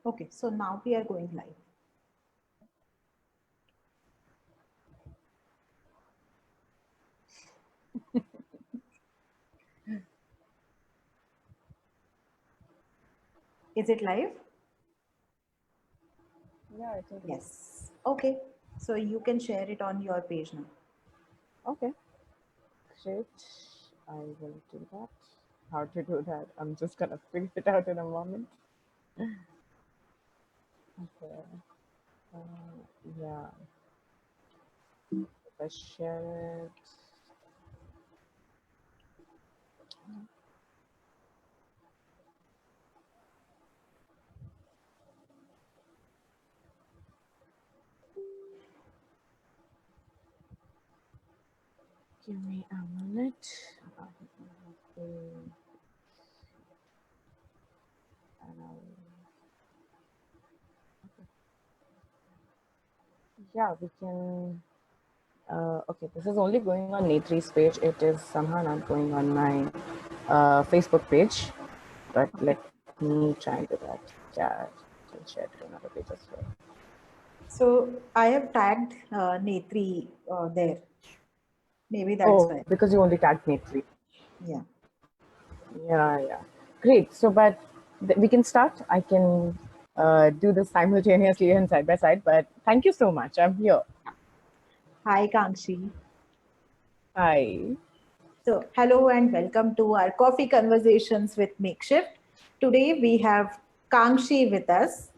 Okay, so now we are going live. Is it live? Yeah, I think so. Yes. Okay, so you can share it on your page now. Okay, great. I will do that. How to do that? I'm just gonna figure it out in a moment. Okay. Yeah. If I share it. Give me a minute. And yeah, we can. Okay, this is only going on Netri's page. It is somehow not going on my Facebook page. But let me try and do that. Yeah, I can share to another page as well. So I have tagged Netri there. Maybe that's Oh, why. because you only tagged Netri. Yeah. Yeah, yeah. Great. So, but we can start. I can do this simultaneously and side by side. But thank you so much. I'm here. Hi, Kangshi. Hi. So, hello and welcome to our coffee conversations with Makeshift. Today we have Kangshi with us,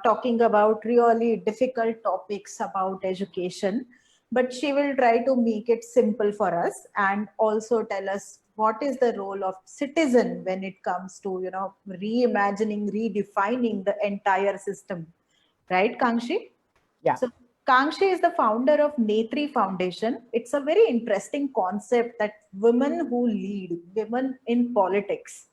talking about really difficult topics about education, but she will try to make it simple for us and also tell us what is the role of citizen when it comes to reimagining, redefining the entire system. Right, Kangshi? Yeah. So Kangshi is the founder of Netri Foundation. It's a very interesting concept that women who lead, women in politics.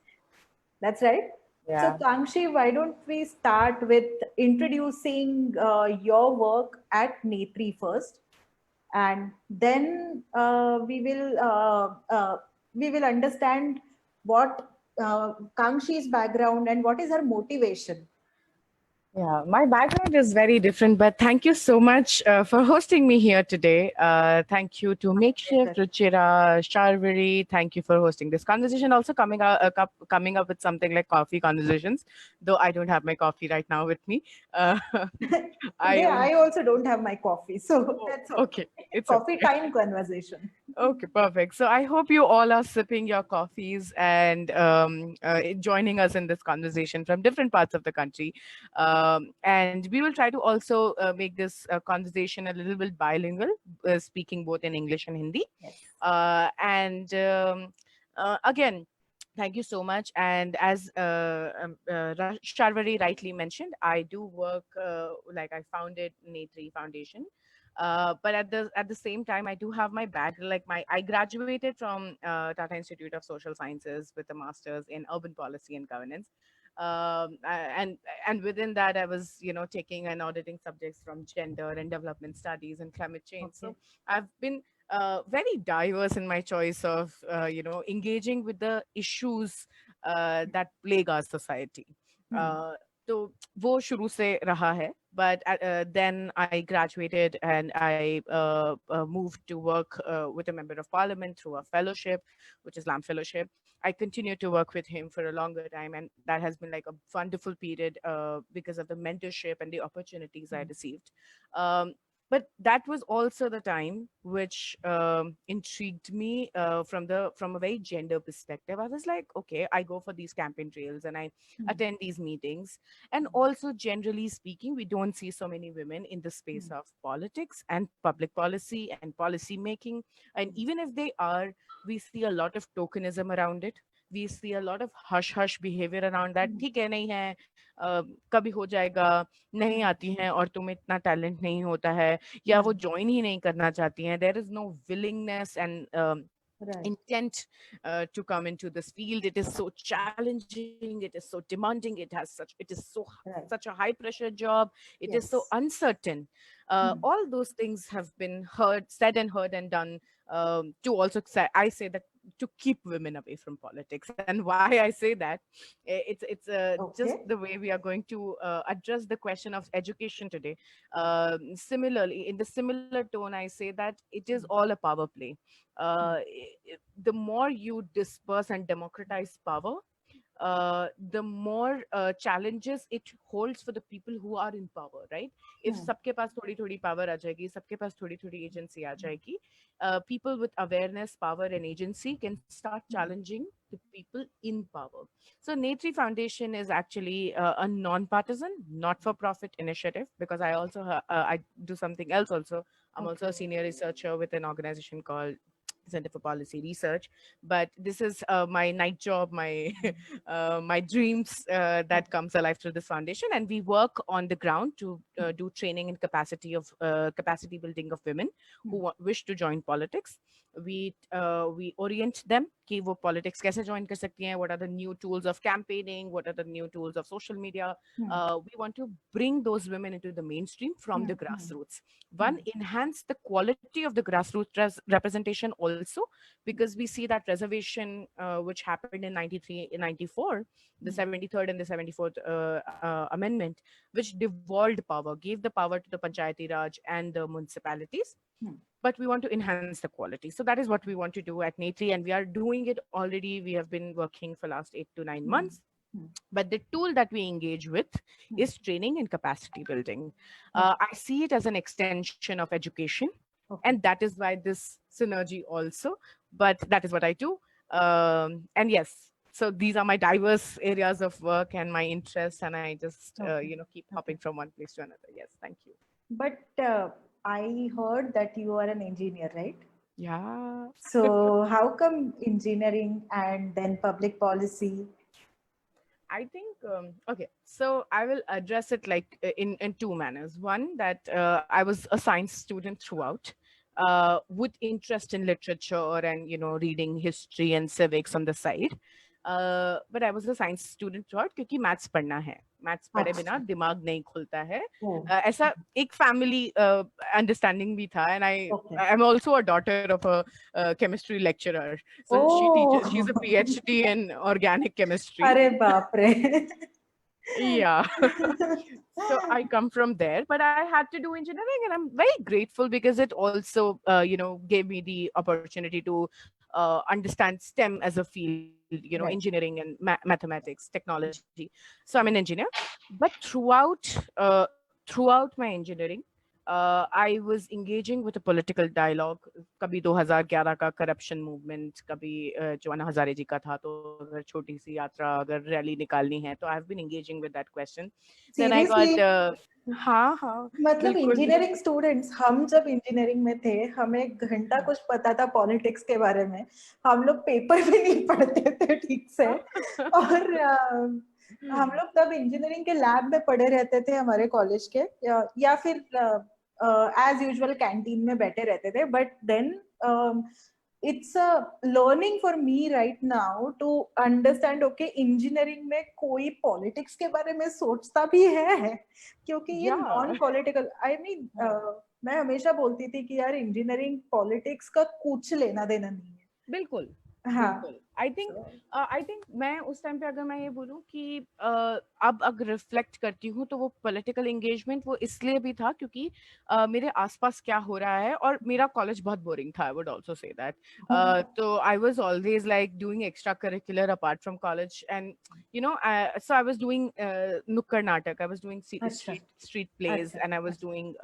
That's right. So Yeah. Kangshi, why don't we start with introducing your work at Netri first, and then we will understand what Kangshi's background and what is her motivation. Yeah, my background is very different, but thank you so much for hosting me here today. Thank you to Makeshift, Pleasure. Ruchira, Sharvari. Thank you for hosting this conversation. Also coming up with something like coffee conversations, though I don't have my coffee right now with me. Uh, I Today, will. I also don't have my coffee, so Oh, that's okay. okay, it's Coffee okay. time conversation. Okay, perfect. So I hope you all are sipping your coffees and joining us in this conversation from different parts of the country. And we will try to also make this conversation a little bit bilingual, speaking both in English and Hindi. Yes. And again, thank you so much. And as Sharvari rightly mentioned, I do work like I founded Netri Foundation, but at the same time I do have my like my I graduated from Tata Institute of Social Sciences with a master's in urban policy and governance. And within that I was taking and auditing subjects from gender and development studies and climate change. Okay. So I've been very diverse in my choice of engaging with the issues that plague our society. Hmm. uh, तो वो शुरू से रहा है, but then I graduated and I moved to work with a member of parliament through a fellowship, which is Lamb Fellowship. I continued to work with him for a longer time, and that has been like a wonderful period because of the mentorship and the opportunities I received. Um, but that was also the time which intrigued me from a very gender perspective. I was like, okay, I go for these campaign trails and I Hmm. attend these meetings, and also generally speaking we don't see so many women in the space Hmm. of politics and public policy and policy making. And even if they are, we see a lot of tokenism around it. We see a lot of hush hush behavior around that. Hmm. ठीक है, नहीं है, कभी हो जाएगा, नहीं Hmm. आती हैं और तुम्हें इतना टैलेंट नहीं होता है, या वो Hmm. ज्वाइन ही नहीं करना चाहती हैं. There is no willingness and Right. intent to come into this field. It is so challenging, it is so demanding, such a Right. high pressure job, it is so Yes. uncertain. Hmm. All those things have been said and heard and done, to also say, I say that to keep women away from politics. And why I say that, it's just Okay. the way we are going to address the question of education today. Similarly, in the similar tone, I say that it is all a power play. The more you disperse and democratize power, the more challenges it holds for the people who are in power, right? If सबके पास थोड़ी थोड़ी power आ जाएगी, सबके पास थोड़ी थोड़ी agency आ जाएगी, people with awareness, power, and agency can start challenging the people in power. So Netri Foundation is actually a non-partisan, not-for-profit initiative, because I also I do something else also. I'm also a Okay. senior researcher with an organization called Center for Policy Research. But this is my night job, my my dreams that comes alive through this foundation, and we work on the ground to do training and capacity building of women who wish to join politics. We orient them कि वो politics कैसे join कर सकती हैं, what are the new tools of campaigning, what are the new tools of social media. We want to bring those women into the mainstream from the grassroots. One, enhance the quality of the grassroots representation also, because we see that reservation which happened in 93 in 94, the 73rd and the 74th amendment, which devolved power, gave the power to the panchayati raj and the municipalities. But we want to enhance the quality. So that is what we want to do at Netri, and we are doing it already. We have been working for last 8 to 9 months. But the tool that we engage with is training and capacity building. I see it as an extension of education, and that is why this synergy also. But that is what I do. And yes, so these are my diverse areas of work and my interests, and I just keep hopping from one place to another. Yes, thank you. But I heard that you are an engineer, right? Yeah. So how come engineering and then public policy? I think okay. So I will address it like in two manners. One, that I was a science student throughout, with interest in literature and reading history and civics on the side. But I was a science student throughout क्योंकि maths पढ़ना है. Maths पढ़े बिना अच्छा. दिमाग नहीं खुलता है. Oh, ऐसा एक family understanding भी था, and okay. I'm also a daughter of a chemistry lecturer. So she teaches. She's a Oh, PhD in organic chemistry. अरे बाप रे. Yeah. So I come from there, but I had to do engineering, and I'm very grateful because it also, gave me the opportunity to understand STEM as a field, Right. engineering and mathematics, technology. So I'm an engineer, but throughout my engineering, I was engaging with a political dialogue. कभी 2011 का corruption movement, कभी जो अन्ना हजारे जी का था, तो अगर छोटी सी यात्रा अगर रैली निकालनी है, तो I've been engaging with that question. Then I got Seriously? हाँ मतलब बिल्कुल. इंजीनियरिंग स्टूडेंट्स, हम जब इंजीनियरिंग में थे हमें एक घंटा कुछ पता था पॉलिटिक्स के बारे में. हम लोग पेपर भी नहीं पढ़ते थे ठीक से. और हम लोग तब इंजीनियरिंग के लैब में पढ़े रहते थे हमारे कॉलेज के, या फिर एज यूजुअल कैंटीन में बैठे रहते थे. But then it's a learning for me right now to understand, okay, engineering में कोई पॉलिटिक्स के बारे में सोचता भी है, क्योंकि ये non Yeah. Political. I mean मैं हमेशा बोलती थी कि यार इंजीनियरिंग पॉलिटिक्स का कुछ लेना देना नहीं है. बिल्कुल. हाँ. बिल्कुल. आई थिंक मैं उस टाइम पे अगर मैं ये बोलूं कि अब अगर रिफ्लेक्ट करती हूँ, तो वो पॉलिटिकल एंगेजमेंट वो इसलिए भी था क्योंकि मेरे आसपास क्या हो रहा है, और मेरा कॉलेज बहुत बोरिंग था. I would also say that. तो I was always like doing extracurricular apart from college, and so I was doing nukkad natak. I was doing अच्छा. street plays, अच्छा. and I was doing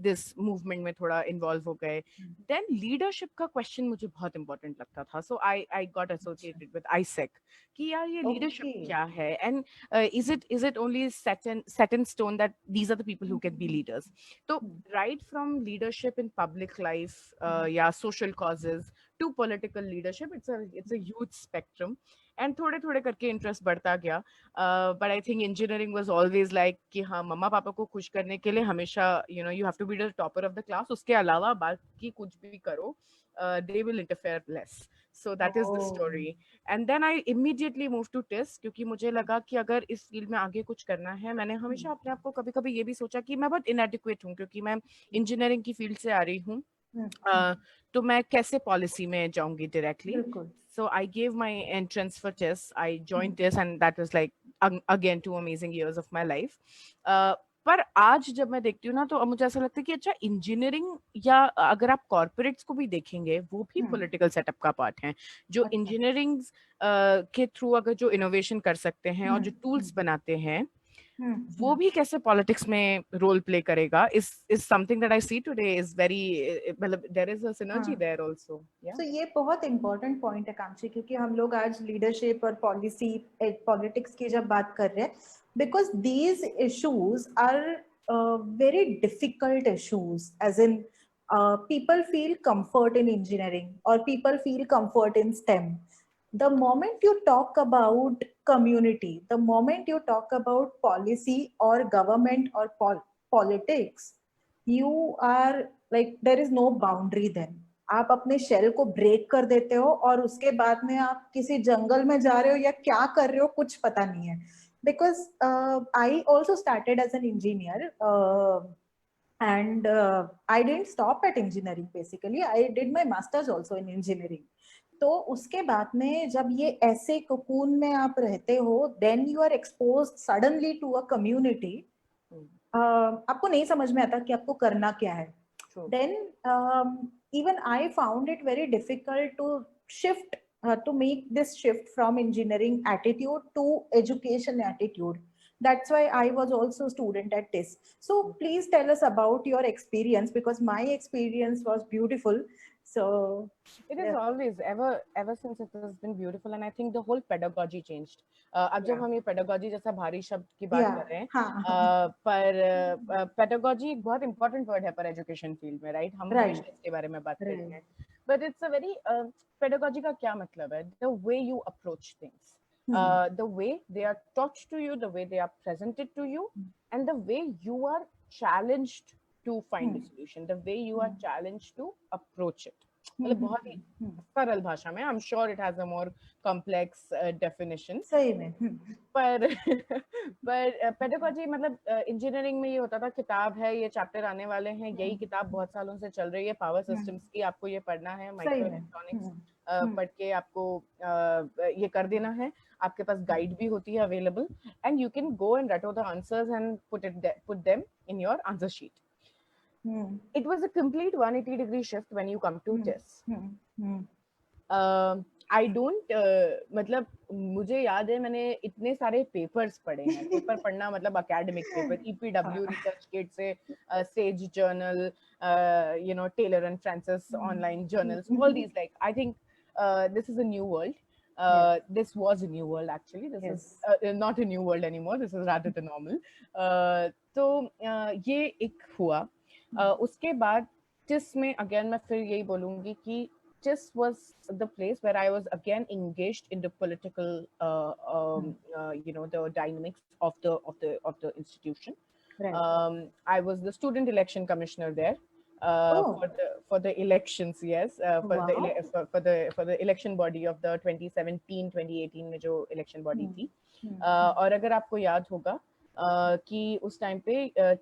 this movement में थोड़ा involve हो गए. Then leadership का question मुझे बहुत important लगता था. So I got associated with ISEC कि यार ये leadership Okay. क्या है, and is it only set in stone that these are the people who can be leaders. So right from leadership in public life, yeah, social causes, to political leadership, it's a huge spectrum. And थोड़े थोड़े करके interest बढ़ता गया. But I think engineering was always like कि हाँ, मम्मा पापा को खुश करने के लिए हमेशा you have to be the topper of the class. उसके अलावा बाकी कुछ भी करो, they will interfere less. So that is the story. And then I immediately moved to TIS क्योंकि मुझे लगा कि अगर इस फील्ड में आगे कुछ करना है. मैंने हमेशा अपने आप को कभी कभी ये भी सोचा कि मैं बहुत inadequate हूँ क्योंकि मैं इंजीनियरिंग की फील्ड से आ रही हूँ. तो मैं कैसे पॉलिसी में जाऊंगी डायरेक्टली. बिल्कुल. So I gave my entrance for TIS. I joined TIS and that was like again 2 amazing years of my life. पर आज जब मैं देखती हूँ ना तो अब मुझे ऐसा लगता है कि अच्छा इंजीनियरिंग या अगर आप कॉर्पोरेट्स को भी देखेंगे वो भी पॉलिटिकल सेटअप का पार्ट है. जो अच्छा. इंजीनियरिंग के थ्रू अगर जो इनोवेशन कर सकते हैं और जो टूल्स बनाते हैं वो भी कैसे पॉलिटिक्स में रोल प्ले करेगा is something that I see today is very मतलब there is a synergy there also. तो ये बहुत इंपॉर्टेंट पॉइंट है कांक्षी, क्योंकि हम लोग आज लीडरशिप और पॉलिसी पॉलिटिक्स की जब बात कर रहे हैं, because these issues are very difficult issues, as in people feel comfort in engineering or people feel comfort in STEM. The moment you talk about community, the moment you talk about policy or government or politics, you are like there is no boundary then. आप अपने shell को break कर देते हो और उसके बाद में आप किसी जंगल में जा रहे हो या क्या कर रहे हो कुछ पता नहीं है. Because I also started as an engineer and I didn't stop at engineering. Basically I did my masters also in engineering. तो उसके बाद में जब ये ऐसे कोकून में आप रहते हो, then you are exposed suddenly to a community. आपको नहीं समझ में आता कि आपको करना क्या है. Then even I found it very difficult to shift to make this shift from engineering attitude to education attitude. That's why I was also a student at TIS. So please tell us about your experience, because my experience was beautiful. So it is always ever since it has been beautiful, and I think the whole pedagogy changed. अब जब हम ये pedagogy जैसा भारी शब्द की बात कर रहे हैं, पर pedagogy एक बहुत important word है पर education field में, right? हम हमेशा इसके बारे में बात करते हैं. But it's a very pedagogy का क्या मतलब है? The way you approach things. The way they are taught to you, the way they are presented to you, and the way you are challenged to find a solution, the way you are challenged to approach it. मतलब बहुत ही सरल भाषा में. I'm sure it has a more complex definition. सही में. पर pedagogy मतलब engineering में ये होता था किताब है, ये चैप्टर आने वाले हैं, यही किताब बहुत सालों से चल रही है, पावर सिस्टम्स की, आपको ये पढ़ना है, माइक्रो इलेक्ट्रॉनिक्स पढ़ के आपको ये कर देना है. आपके पास गाइड भी होती है available, and you can go and right out the answers and put them in your answer sheet. It was a complete 180-degree shift when you come to TIS. I don't मतलब मुझे याद है मैंने इतने सारे पेपर्स पढ़े हैं. Paper पढ़ना मतलब academic paper, EPW, ResearchGate से Sage Journal, you know, Taylor and Francis online journals, all these, like I think this is a new world. This was a new world actually. This is not a new world anymore. This is rather the normal. तो ये एक हुआ. उसके बाद TIS में again मैं फिर यही बोलूँगी कि TIS was the place where I was again engaged in the political, you know, the dynamics of the institution. Right. I was the student election commissioner there. For the elections, yes, for the election body of the 2017-2018 में जो election body थी. और अगर आपको याद होगा कि उस टाइम पे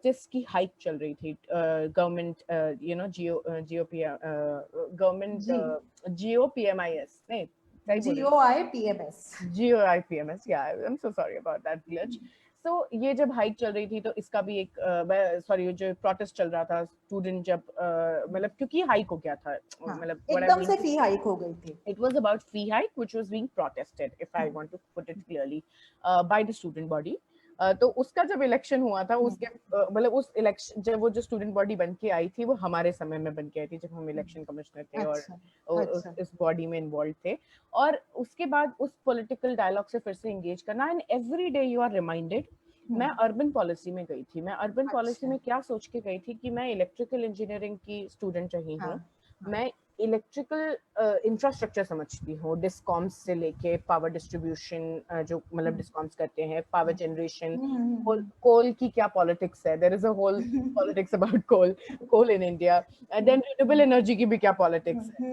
TIS की हाइक चल रही थी. गवर्नमेंट यू नो GOPMIS नहीं GOIPMS, yeah, I'm so sorry about that glitch. So ये जब हाइक चल रही थी तो इसका भी एक सॉरी जो प्रोटेस्ट चल रहा था स्टूडेंट जब मतलब क्योंकि हाइक हो गया था, मतलब एकदम से फी हाइक हो गई थी. It was about fee hike which was being protested, if I want to put it clearly, by the student body. तो उसका जब इलेक्शन हुआ था उसके मतलब उस इलेक्शन जब वो जो स्टूडेंट बॉडी बन के आई थी वो हमारे समय में बन के आई थी जब हम इलेक्शन कमिश्नर थे और इस बॉडी में इन्वॉल्व थे. और उसके बाद उस पॉलिटिकल डायलॉग से फिर से एंगेज करना, and every day you are reminded. मैं अर्बन पॉलिसी में गई थी. मैं अर्बन पॉलिसी में क्या सोच के गई थी कि मैं इलेक्ट्रिकल इंजीनियरिंग की स्टूडेंट रही हूँ. मैं इलेक्ट्रिकल इंफ्रास्ट्रक्चर समझती हूँ, डिस्कॉम्स से लेके पावर डिस्ट्रीब्यूशन जो मतलब डिस्कॉम्स करते हैं, पावर जनरेशन, कोल की क्या पॉलिटिक्स है. There is a whole politics about coal in India. Then renewable energy की भी क्या पॉलिटिक्स है,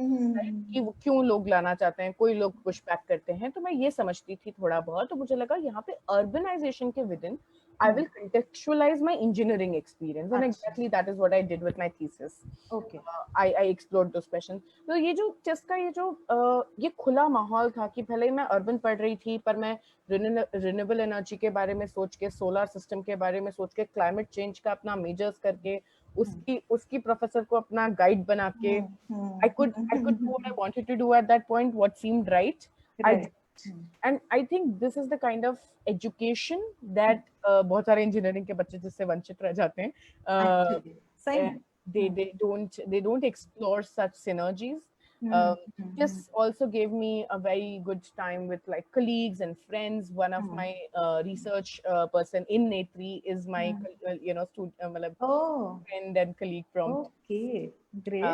कि क्यों लोग लाना चाहते हैं, कोई लोग पुश बैक करते हैं. तो मैं ये समझती थी थोड़ा बहुत. तो मुझे लगा यहाँ पे अर्बनाइजेशन के with in I will contextualize my engineering experience, and अच्छा. exactly that is what I did with my thesis. Okay. I explored those questions. तो ये जो जिसका ये खुला माहौल था कि पहले मैं अर्बन पढ़ रही थी, पर मैं रिन्यूएबल एनर्जी के बारे में सोच के, सोलर सिस्टम के बारे में सोच के, क्लाइमेट चेंज का अपना मेजर्स करके, उसकी प्रोफेसर को अपना गाइड बना के, I could do what I wanted to do at that point, what seemed right. I did. And I think this is the kind of education that बहुत सारे इंजीनियरिंग के बच्चे जिससे वंचित रह जाते हैं. Actually, same. They don't explore such synergies. This also gave me a very good time with like colleagues and friends. One of my research person in Netri is my Oh, friend and colleague from. okay, great.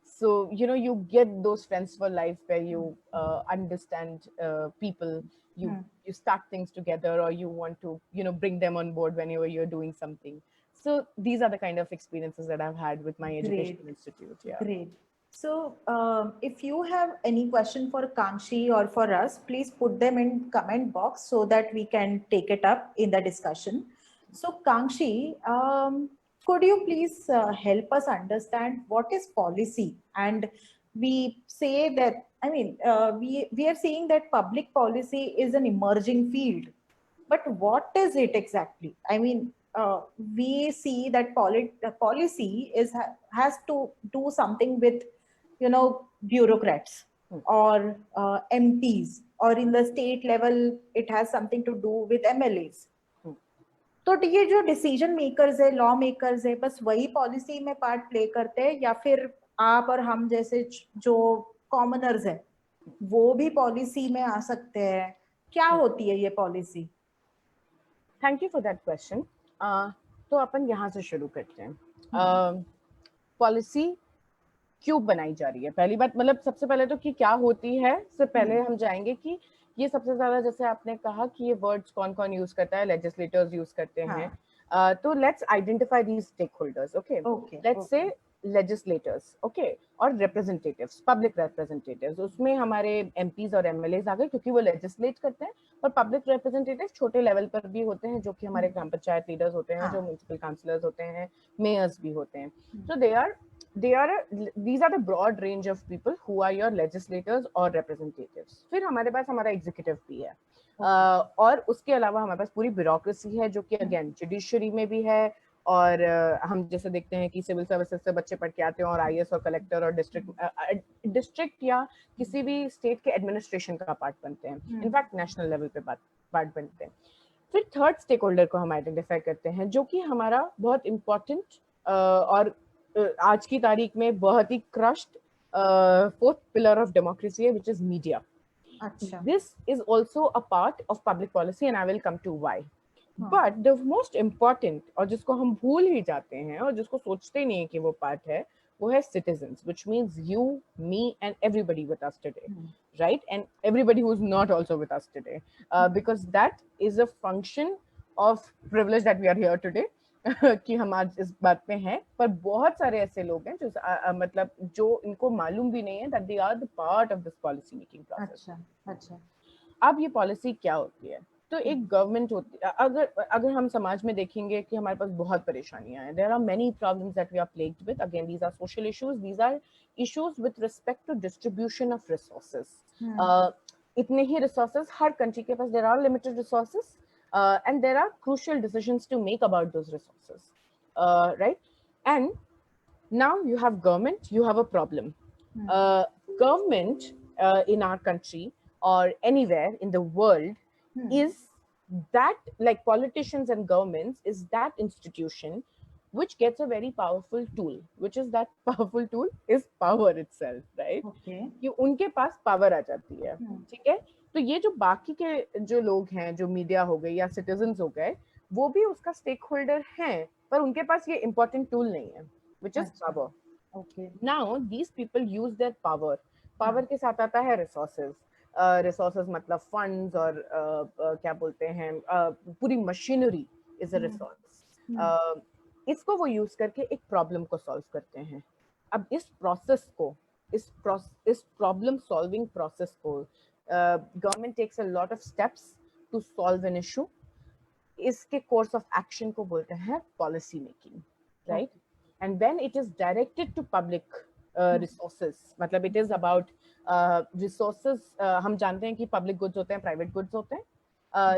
So you get those friends for life where you understand people. You start things together, or you want to bring them on board whenever you're doing something. So these are the kind of experiences that I've had with my educational institute. Yeah. Great. So, if you have any question for Kangshi or for us, please put them in comment box so that we can take it up in the discussion. So, Kangshi, could you please help us understand what is policy? And we say that, I mean, we are saying that public policy is an emerging field, but what is it exactly? I mean, we see that policy has to do something with, bureaucrats or MPs, or in the state level, it has something to do with MLAs. तो ये जो decision makers है, law makers है, बस वही policy में part play करते हैं, या फिर आप और हम जैसे जो कॉमनर्स है वो भी पॉलिसी में आ सकते हैं? क्या होती है ये policy? Thank you for that question. तो अपन यहाँ से शुरू करते हैं. पॉलिसी क्यों बनाई जा रही है? पहली बात, मतलब सबसे पहले तो कि क्या होती है, से पहले हम जाएंगे कि ये सबसे ज्यादा, जैसे आपने कहा कि ये वर्ड्स कौन कौन यूज करता है, लेजिस्लेटर्स यूज करते हैं. तो let's identify these stake holders. Okay, let's say legislators, okay, और रिप्रेजेंटेटिव्स, पब्लिक रिप्रेजेंटेटिव्स. उसमें हमारे एमपीज और एमएलएज आ गए क्योंकि वो लेजिस्लेट करते हैं. और पब्लिक रिप्रेजेंटेटिव छोटे लेवल पर भी होते हैं, जो कि हमारे ग्राम पंचायत लीडर्स होते हैं, जो म्युनिसिपल काउंसिलर्स होते हैं, मेयर्स भी होते हैं. So these are the broad range of people who are your legislators or representatives. फिर हमारे पास हमारा एग्जीक्यूटिव भी है. और उसके अलावा हमारे पास पूरी ब्यूरोक्रेसी है, जो कि अगेन जुडिशरी में भी है. और हम जैसे देखते हैं कि सिविल सर्विसेज से बच्चे पढ़ के आते हैं और आईएएस और कलेक्टर और डिस्ट्रिक्ट या किसी भी स्टेट के एडमिनिस्ट्रेशन का पार्ट बनते हैं. इनफैक्ट नेशनल लेवल पे पार्ट बनते हैं. फिर थर्ड स्टेक होल्डर को हम आइडेंटिफाई करते हैं, जो कि हमारा बहुत इम्पोर्टेंट और आज की तारीख में बहुत ही crushed fourth pillar of democracy है, which is media. This is also a part of public policy, and I will come to why. But the most important, और जिसको हम भूल ही जाते हैं और जिसको सोचते नहीं है कि वो पार्ट है, वो है citizens, which means you, me, and everybody with us today, right? And everybody who is not also with us today, because that is a function of privilege that we are here today. कि हम आज इस बात पे हैं, पर बहुत सारे ऐसे लोग हैं जो मतलब जो इनको मालूम भी नहीं है that they are the part of this policy making process. अच्छा. अब ये पॉलिसी क्या होती है? तो एक गवर्नमेंट होती है. अगर हम समाज में देखेंगे कि हमारे पास बहुत परेशानियां हैं, there are many problems that we are plagued with. Again, these are social issues. These are issues with respect to distribution of resources. इतने ही resources हर country के पास, there are limited resources. And there are crucial decisions to make about those resources, right? And now you have government, you have a problem. Government in our country or anywhere in the world is that, like politicians and governments, is that institution which gets a very powerful tool, which is that powerful tool is power itself, right? कि उनके पास power आ जाती है, ठीक है? तो ये जो बाकी के जो लोग हैं, जो मीडिया हो गए या सिटीजन्स हो गए, वो भी उसका स्टेक होल्डर हैं, पर उनके पास ये इम्पोर्टेंट टूल नहीं है, which is power. Now these people use their power. Power के साथ आता है resources. Resources मतलब funds और क्या बोलते हैं, पूरी machinery is a resource. इसको वो यूज करके एक प्रॉब्लम को सॉल्व करते हैं. अब इस प्रोसेस को, इस प्रॉब्लम सॉल्विंग प्रोसेस को, government takes a lot of steps to solve an issue. इसके कोर्स ऑफ एक्शन को बोलते हैं policy making, right? And when it is directed to public resources, मतलब इट इज अबाउट रिसोर्सेज, हम जानते हैं कि पब्लिक गुड्स होते हैं, प्राइवेट गुड्स होते हैं.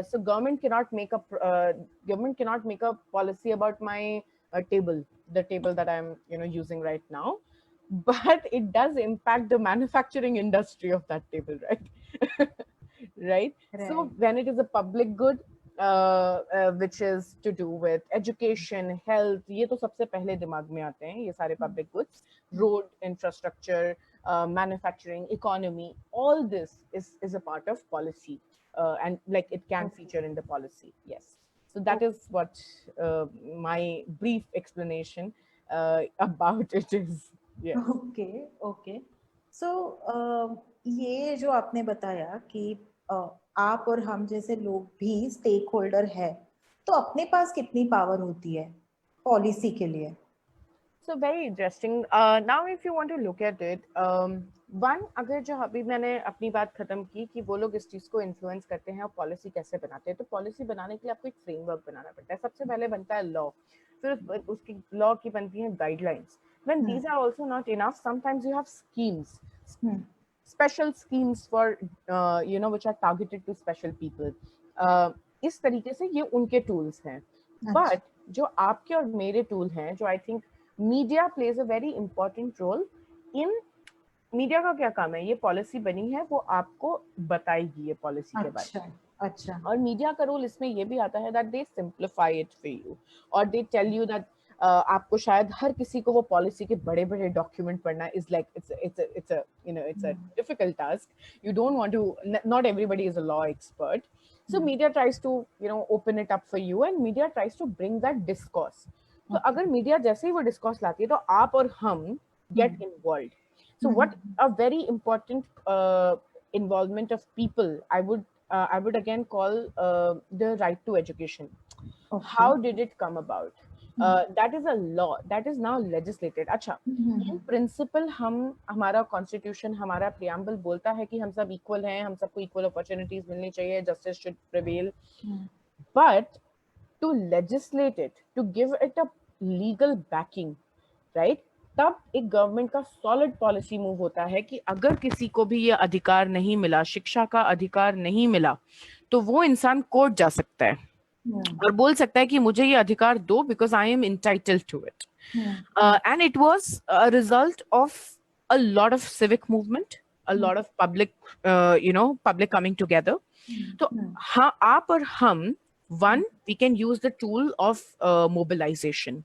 So government cannot make a policy about my table, the table that I'm using right now, but it does impact the manufacturing industry of that table, right? Right? So when it is a public good, which is to do with education, health, ये तो सबसे पहले दिमाग में आते हैं ये सारे public goods, road infrastructure, manufacturing, economy, all this is a part of policy, and like it can feature in the policy. Yes. So that is what my brief explanation about it is. Yes. Okay. So ये जो आपने बताया कि आप और हम जैसे लोग भी स्टेक होल्डर है, तो अपने पास कितनी पावर होती है पॉलिसी के लिए? So very interesting. Now if you want to look at it, one, अगर जो अभी मैंने अपनी बात खत्म की कि वो लोग इस चीज को इन्फ्लुएंस करते हैं और पॉलिसी कैसे बनाते हैं, तो पॉलिसी बनाने के लिए आपको एक फ्रेमवर्क बनाना पड़ता है. सबसे पहले बनता है लॉ, फिर उसकी लॉ की बनती है guidelines. When these are also not enough, sometimes you have schemes, special schemes for which are targeted to special people. इस तरीके से ये उनके टूल्स हैं. But जो आपके और मेरे टूल हैं, जो I think media plays a very important role in. Media का क्या काम है? ये पॉलिसी बनी है, वो आपको बताएगी ये पॉलिसी के बारे में. अच्छा. और मीडिया का रोल इसमें ये भी आता है that they simplify it for you, और दे टेल यू दैट आपको शायद हर किसी को वो पॉलिसी के बड़े बड़े डॉक्यूमेंट पढ़ना is like it's a difficult task. You don't want to, not everybody is a law expert. So media tries to open it up for you, and media tries to bring that discourse. तो अगर media जैसे ही वो discourse लाती है तो आप और हम get involved. So what a very important involvement of people I would again call the right to education. How did it come about? That is a law that is now legislated. अच्छा, in principle हमारा constitution, हमारा preamble बोलता है कि हम सब equal हैं, हम सबको इक्वल अपॉर्चुनिटीज मिलनी चाहिए, justice should prevail. But to legislate it, to give it a legal backing, right? तब एक गवर्नमेंट का सॉलिड पॉलिसी मूव होता है कि अगर किसी को भी ये अधिकार नहीं मिला, शिक्षा का अधिकार नहीं मिला, तो वो इंसान कोर्ट जा सकता है और बोल सकता है कि मुझे ये अधिकार दो, because I am entitled to it. And it was a result of a lot of civic movement, a lot of public coming together. तो हाँ, आप और हम, one, we can use the tool of mobilization,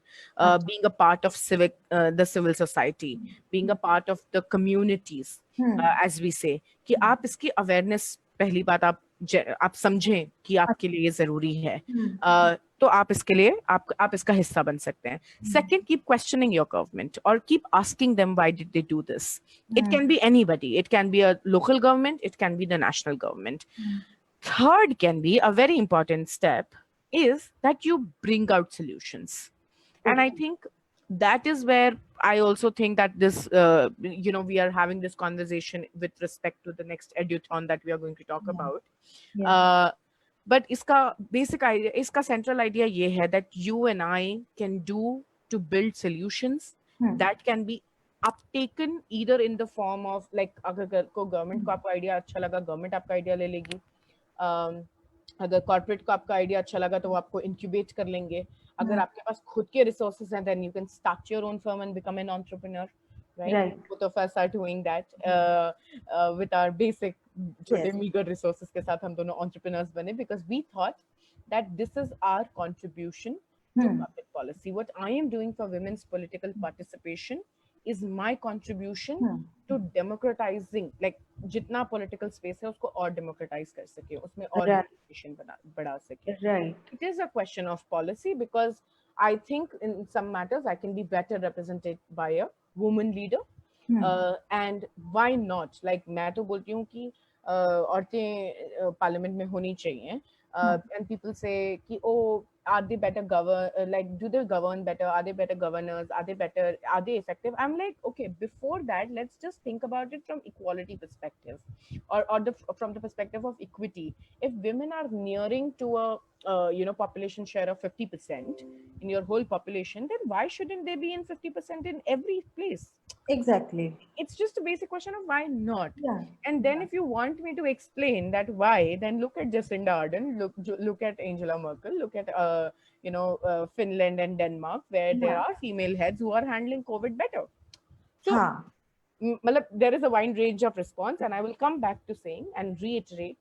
being a part of the civil society, being a part of the communities, as we say, कि आप इसकी awareness, पहली बात आप समझें कि आपके लिए जरूरी है, तो आप इसके लिए आप इसका हिस्सा बन सकते हैं. Second, keep questioning your government or keep asking them why did they do this. It can be anybody. It can be a local government. It can be the national government. Third can be a very important step is that you bring out solutions. And I think that is where I also think that this, we are having this conversation with respect to the next eduthon that we are going to talk about. But iska basic idea, iska central idea ye hai that you and I can do to build solutions that can be uptaken either in the form of like अगर को government को आपका idea अच्छा लगा, government आपका idea ले लेगी. अगर कॉर्पोरेट को आपका आइडिया अच्छा लगा तो वो आपको इंक्यूबेट कर लेंगे. अगर आपके पास खुद के रिसोर्सेज हैं, then you can start your own firm and become an entrepreneur, right? Both of us are doing that with our basic छोटे meager resources के साथ हम दोनों entrepreneurs बने, because we thought that this is our contribution to public policy. What I am doing for women's political participation is my contribution to democratizing, like जितना political space है उसको और democratize कर सके, उसमें और education बढ़ा सके. It is a question of policy, because I think in some matters I can be better represented by a woman leader. And why not? Like मैं तो बोलती हूँ कि औरतें पार्लियामेंट में होनी चाहिए. And people say कि are they better like, do they govern better? Are they better governors? Are they better? Are they effective? I'm like, okay, before that, let's just think about it from equality perspective, or from the perspective of equity. If women are nearing to a population share of 50% in your whole population, then why shouldn't they be in 50% in every place? Exactly. It's just a basic question of why not. Yeah. And then if you want me to explain that why, then look at Jacinda Ardern, look at Angela Merkel, look at Finland and Denmark, where there Yeah. are female heads who are handling COVID better. So हाँ. there is a wide range of response, and I will come back to saying and reiterate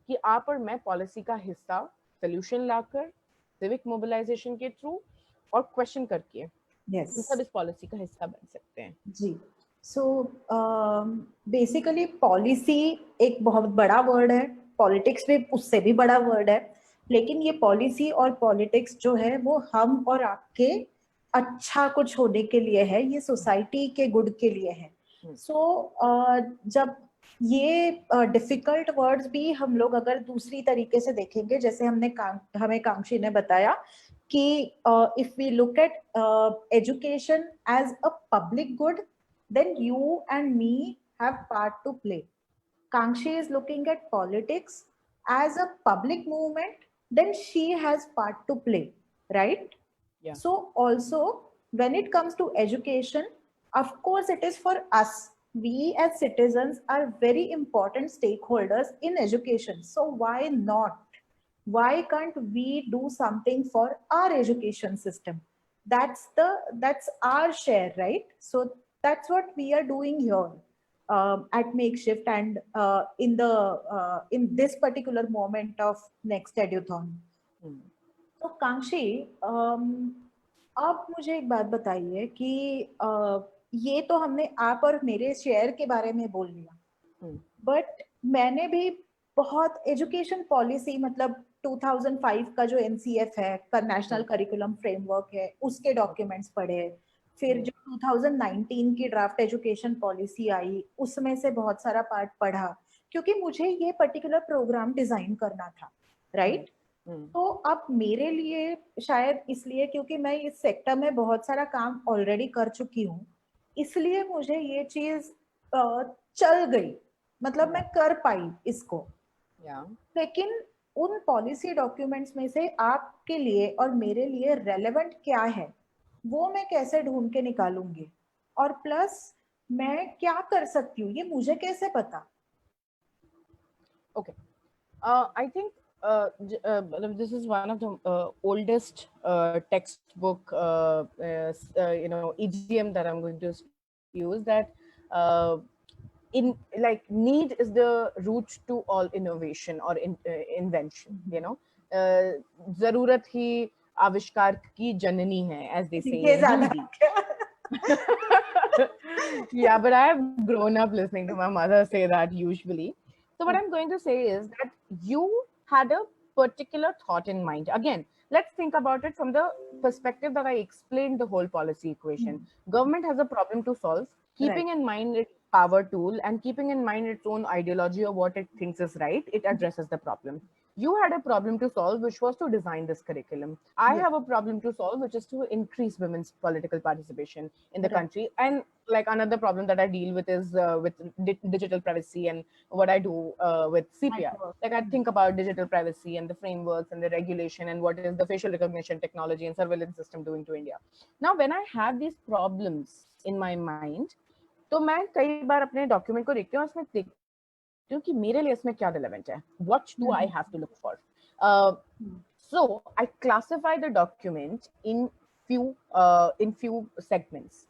कि आप और मैं policy का हिस्सा solution लाकर civic mobilisation के through और question करके हम सब Yes. इस पॉलिसी का हिस्सा बन सकते हैं. जी. सो बेसिकली पॉलिसी एक बहुत बड़ा वर्ड है, पॉलिटिक्स भी उससे भी बड़ा वर्ड है, लेकिन ये पॉलिसी और पॉलिटिक्स जो है वो हम और आपके अच्छा कुछ होने के लिए है, ये सोसाइटी के गुड के लिए है. सो जब ये डिफिकल्ट वर्ड्स भी हम लोग अगर दूसरी तरीके से देखेंगे, जैसे हमें कांक्षी ने बताया कि if we look at education as a public good, then you and me have part to play. Kangshi is looking at politics as a public movement, then she has part to play, right? Yeah. So also when it comes to education, of course it is for us. We as citizens are very important stakeholders in education. So why not? Why can't we do something for our education system? That's our share, right? So that's what we are doing here at Makeshift, and in this particular moment of next eduthon. तो कांक्षी, आप मुझे एक बात बताइए कि ये तो हमने आप और मेरे शेयर के बारे में बोल लिया, बट मैंने भी बहुत एजुकेशन पॉलिसी, मतलब 2005 का जो एनसीएफ है, नेशनल करिकुलम फ्रेमवर्क है, उसके डॉक्यूमेंट्स पढ़े. फिर जो 2019 की ड्राफ्ट एजुकेशन पॉलिसी आई, उसमें से बहुत सारा पार्ट पढ़ा, क्योंकि मुझे ये पर्टिकुलर प्रोग्राम डिजाइन करना था, राइट? तो अब मेरे लिए शायद इसलिए क्योंकि मैं इस सेक्टर में बहुत सारा काम ऑलरेडी कर चुकी हूँ, इसलिए मुझे ये चीज चल गई, मतलब मैं कर पाई इसको. लेकिन उन पॉलिसी डॉक्यूमेंट्स में से आपके लिए और मेरे लिए रेलेवेंट क्या है, वो मैं कैसे ढूंढ के निकालूंगी, और प्लस मैं क्या कर सकती हूँ, ये मुझे कैसे पता? Okay. I think this is one of the oldest textbook idiom that I'm going to use, that in like need is the root to all innovation or invention, you know. जरूरत ही आविष्कार की जननी है, as they say in Hindi. Yeah, but I have grown up listening to my mother say that usually. So what I'm going to say is that you had a particular thought in mind. Again, let's think about it from the perspective that I explained the whole policy equation. Government has a problem to solve, keeping in mind its power tool and keeping in mind its own ideology or what it thinks is right, it addresses the problem. You had a problem to solve, which was to design this curriculum. I have a problem to solve, which is to increase women's political participation in the country. And like another problem that I deal with is with digital privacy, and what I do with CPR. Like I think about digital privacy and the frameworks and the regulation and what is the facial recognition technology and surveillance system doing to India. Now, when I have these problems in my mind, तो मैं कई बार अपने document को देखती हूँ और उसमें देखती हूँ कि मेरे लिए इसमें क्या रिलेवेंट है, what do I have to look for. So I classify the document in few segments.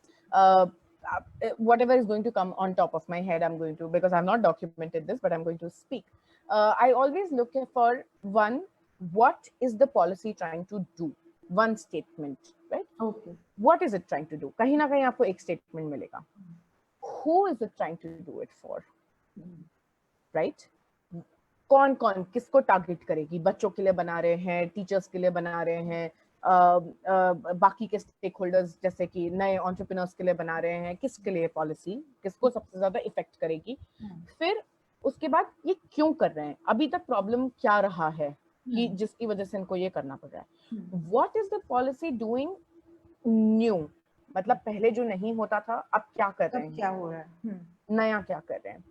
Whatever is going to come on top of my head, I'm going to, because I've not documented this, but I'm going to speak. I always look for one, what is the policy trying to do? One statement, right? Okay. What is it trying to do? कहीं ना कहीं आपको एक statement मिलेगा. Who is it trying to do it for? Right? कौन कौन किसको target करेगी? बच्चों के लिए बना रहे हैं, टीचर्स के लिए बना रहे हैं, बाकी के स्टेक होल्डर्स जैसे कि नए एंटरप्रेन्योर्स के लिए बना रहे हैं, किसके लिए पॉलिसी, किसको सबसे ज्यादा इफेक्ट करेगी, फिर उसके बाद ये क्यों कर रहे हैं, अभी तक प्रॉब्लम क्या रहा है, कि जिसकी वजह से इनको ये करना पड़ रहा है। What is the policy doing new, मतलब पहले जो नहीं होता था अब क्या कर रहे हैं, क्या हो रहा है, नया क्या कर रहे हैं,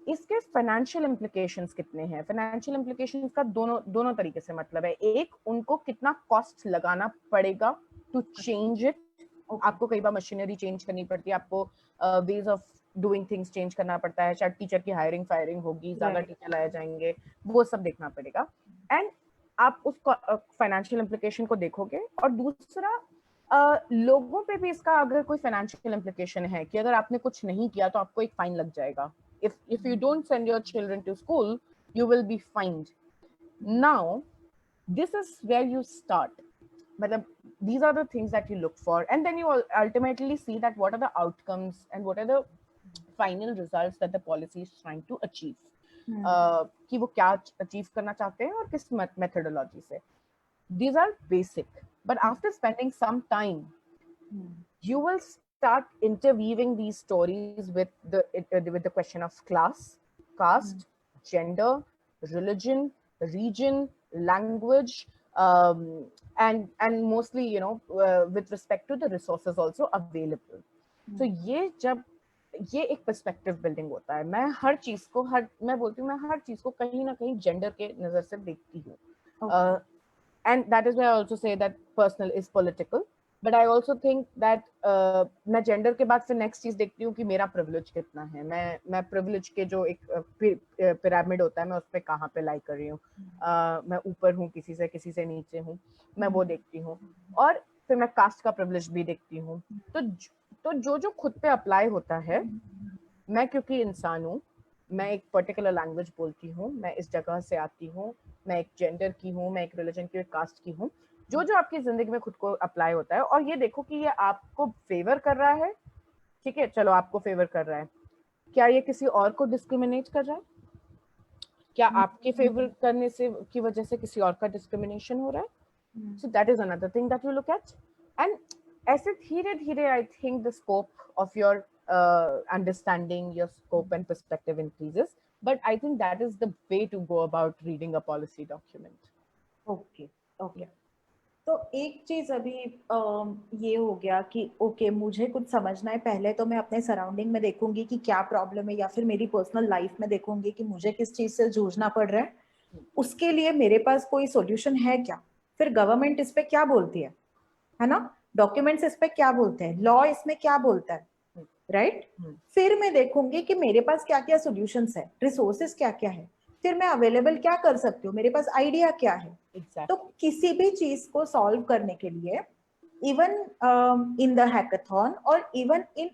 इसके फाइनेंशियल इम्प्लीकेशंस कितने हैं। फाइनेंशियल इम्प्लीकेशंस का दोनों तरीके से मतलब है। एक, उनको कितना कॉस्ट लगाना पड़ेगा टू चेंज इट। आपको कई बार मशीनरी चेंज करनी पड़ती है, आपको ways of doing things change करना पड़ता है, शायद टीचर की हायरिंग फायरिंग होगी, ज्यादा टीचर लाए जाएंगे, वो सब देखना पड़ेगा। एंड आप उस फाइनेंशियल इम्प्लीकेशन को देखोगे। और दूसरा, लोगों पे भी इसका अगर कोई फाइनेंशियल इम्प्लीकेशन है कि अगर आपने कुछ नहीं किया तो आपको एक फाइन लग जाएगा। if you don't send your children to school, you will be fined. Now this is where you start. Matlab, these are the things that you look for, and then you ultimately see that what are the outcomes and what are the final results that the policy is trying to achieve. कि वो क्या achieve करना चाहते हैं और किस methodology से. These are basic, but after spending some time, you will start interweaving these stories with the question of class, caste, gender, religion, region, language, and mostly, with respect to the resources also available. So ये एक perspective building होता है. मैं बोलती हूँ मैं हर चीज को कहीं ना कहीं जेंडर के नजर से देखती हूँ. And that is why I also say that personal is political. But I also think that मैं जेंडर के बाद फिर नेक्स्ट चीज देखती हूँ कि मेरा प्रिविलेज कितना है. मैं प्रिविलेज के जो एक पिरामिड होता है, मैं उस पर कहाँ पे लाई कर रही हूँ. मैं ऊपर हूँ किसी से नीचे हूँ, मैं वो देखती हूँ. और फिर मैं कास्ट का प्रिविलेज भी देखती हूँ. तो जो खुद पे अप्लाई होता है, मैं क्योंकि इंसान हूँ, मैं एक पर्टिकुलर लैंग्वेज बोलती हूँ, मैं इस जगह से आती हूँ, मैं एक जेंडर की हूँ, मैं एक रिलीजन की, एक कास्ट की हूँ, जो आपकी जिंदगी में खुद को अप्लाई होता है. और ये देखो कि ये आपको फेवर कर रहा है. ठीक है, चलो आपको फेवर कर रहा है, क्या ये किसी और को डिस्क्रिमिनेट कर रहा है? क्या आपके फेवर करने से की वजह से किसी और का डिस्क्रिमिनेशन हो रहा है? So that is another thing that you look at. And ऐसे धीरे धीरे I think the scope of your understanding, your scope and perspective increases. But I think that is the way to go about reading a policy document. Okay. तो एक चीज अभी ये हो गया कि ओके, मुझे कुछ समझना है. पहले तो मैं अपने सराउंडिंग में देखूंगी कि क्या प्रॉब्लम है, या फिर मेरी पर्सनल लाइफ में देखूंगी कि मुझे किस चीज से जूझना पड़ रहा है. उसके लिए मेरे पास कोई सॉल्यूशन है क्या? फिर गवर्नमेंट इस पे क्या बोलती है ना? डॉक्यूमेंट्स इस पे क्या बोलते हैं? लॉ इसमें क्या बोलता है? राइट. फिर मैं देखूंगी कि मेरे पास क्या क्या सॉल्यूशंस है, रिसोर्सेस क्या क्या है, फिर मैं अवेलेबल क्या कर सकती हूँ, मेरे पास आइडिया क्या है. तो किसी भी चीज को सॉल्व करने के लिए, इवन इन द हैकाथॉन और even in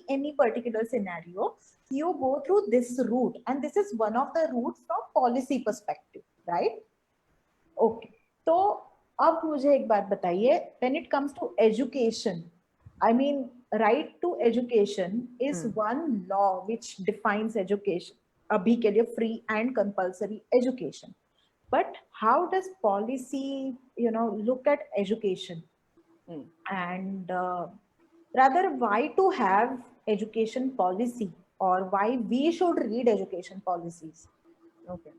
any particular scenario, you go through this route, and this is one of the routes from policy perspective, right? Okay. तो अब मुझे एक बात बताइए, when it comes to education, I mean, right to education is one law which defines education. अभी के लिए free and compulsory education. But how does policy, look at education? And rather, why to have education policy, or why we should read education policies? Okay.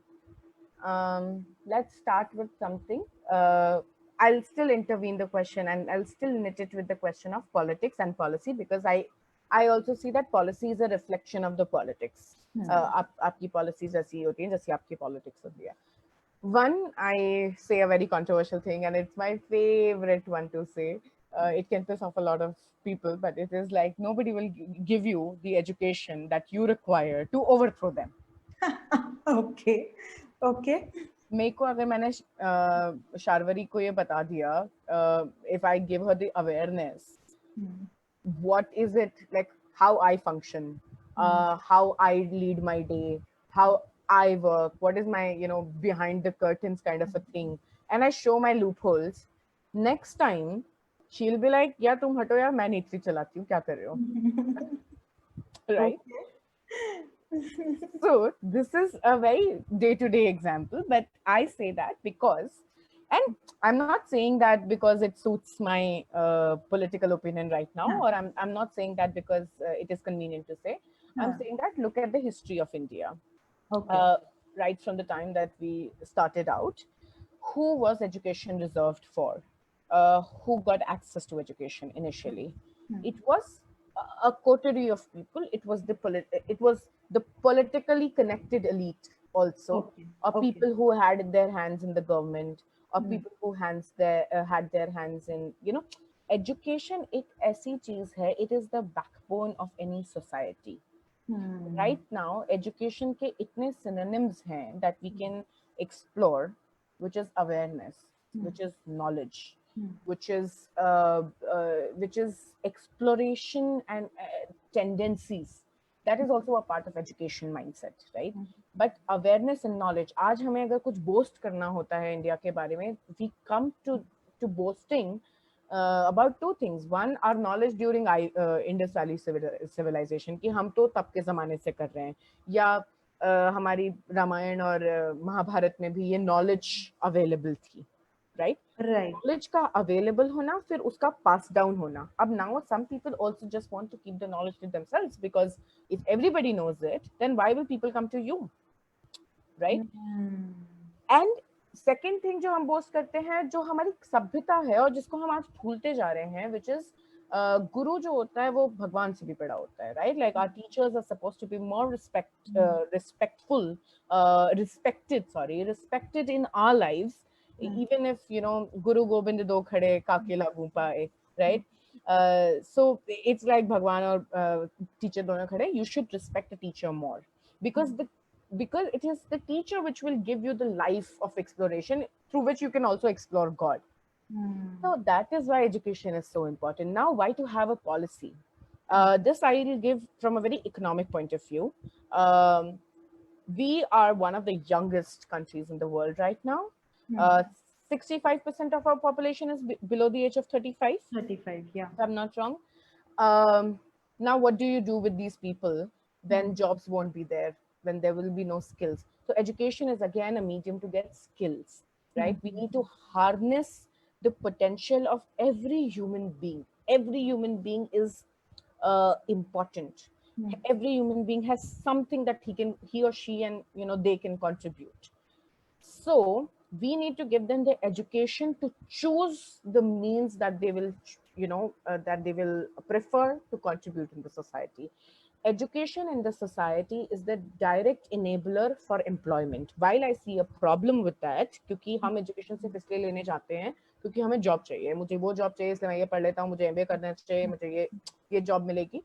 Let's start with something. I'll still intervene the question, and I'll still knit it with the question of politics and policy, because I also see that policy is a reflection of the politics. आपकी policies ऐसी होती हैं जैसी आपकी politics होती है. One, I say a very controversial thing, and it's my favorite one to say. It can piss off a lot of people, but it is like nobody will give you the education that you require to overthrow them. Okay. मेरे को अगर मैंने शार्वरी को ये बता दिया, if I give her the awareness, what is it like, how I function, how I lead my day, how I work, what is my behind the curtains kind of a thing, and I show my loopholes, next time she'll be like, यार तुम हटो यार, मैं नीति चलाती हूँ, क्या कर रहे हो? Right? So this is a very day-to-day example, but I say that because, and I'm not saying that because it suits my political opinion right now, or I'm not saying that because it is convenient to say. I'm saying that look at the history of India. Right from the time that we started out, who was education reserved for? Who got access to education initially? It was a coterie of people. It was the politically connected elite also, Okay. or Okay. people who had their hands in the government, or Hmm. people who had their hands in, education एक ऐसी चीज है, it is the backbone of any society. Hmm. Right now education के इतने synonyms हैं that we can explore, which is awareness, which is knowledge, which is exploration and tendencies. That is also a part of education mindset, right? But awareness and knowledge, आज हमें अगर कुछ boast करना होता है इंडिया के बारे में, we come to boasting about two things. One, our knowledge during Indus Valley civilization, कि हम तो तब के ज़माने से कर रहे हैं, या हमारी रामायण और महाभारत में भी ये knowledge available थी, right? Right. Knowledge का available होना, फिर उसका pass down होना. अब now some people also just want to keep the knowledge to themselves, because if everybody knows it, then why will people come to you, right? And second thing जो हम boast करते हैं, जो हमारी सभ्यता है और जिसको हम आज भूलते जा रहे हैं, विच इज गुरु जो होता है वो भगवान से भी बड़ा होता है, right? Like our teachers are supposed to be more respected in our lives, even if Guru Gobind दो खड़े काके लागू पाए, right? So it's like भगवान और टीचर दोनों खड़े, you should respect the teacher more, because it is the teacher which will give you the life of exploration through which you can also explore God. So that is why education is so important. Now, why to have a policy? This I will give from a very economic point of view. We are one of the youngest countries in the world right now. 65% of our population is below the age of 35. 35, yeah. If I'm not wrong. Now, what do you do with these people when jobs won't be there, when there will be no skills? So education is again a medium to get skills, right? We need to harness the potential of every human being. Every human being is important. Every human being has something that he or she and they can contribute. So we need to give them the education to choose the means that they will that they will prefer to contribute in the society. Education in the society is the direct enabler for employment. While I see a problem with that, क्योंकि हम education सिर्फ इसलिए लेने जाते हैं क्योंकि हमें job चाहिए, मुझे वो job चाहिए इसलिए मैं ये पढ़ लेता हूँ, मुझे MBA करना चाहिए, मुझे ये job मिलेगी.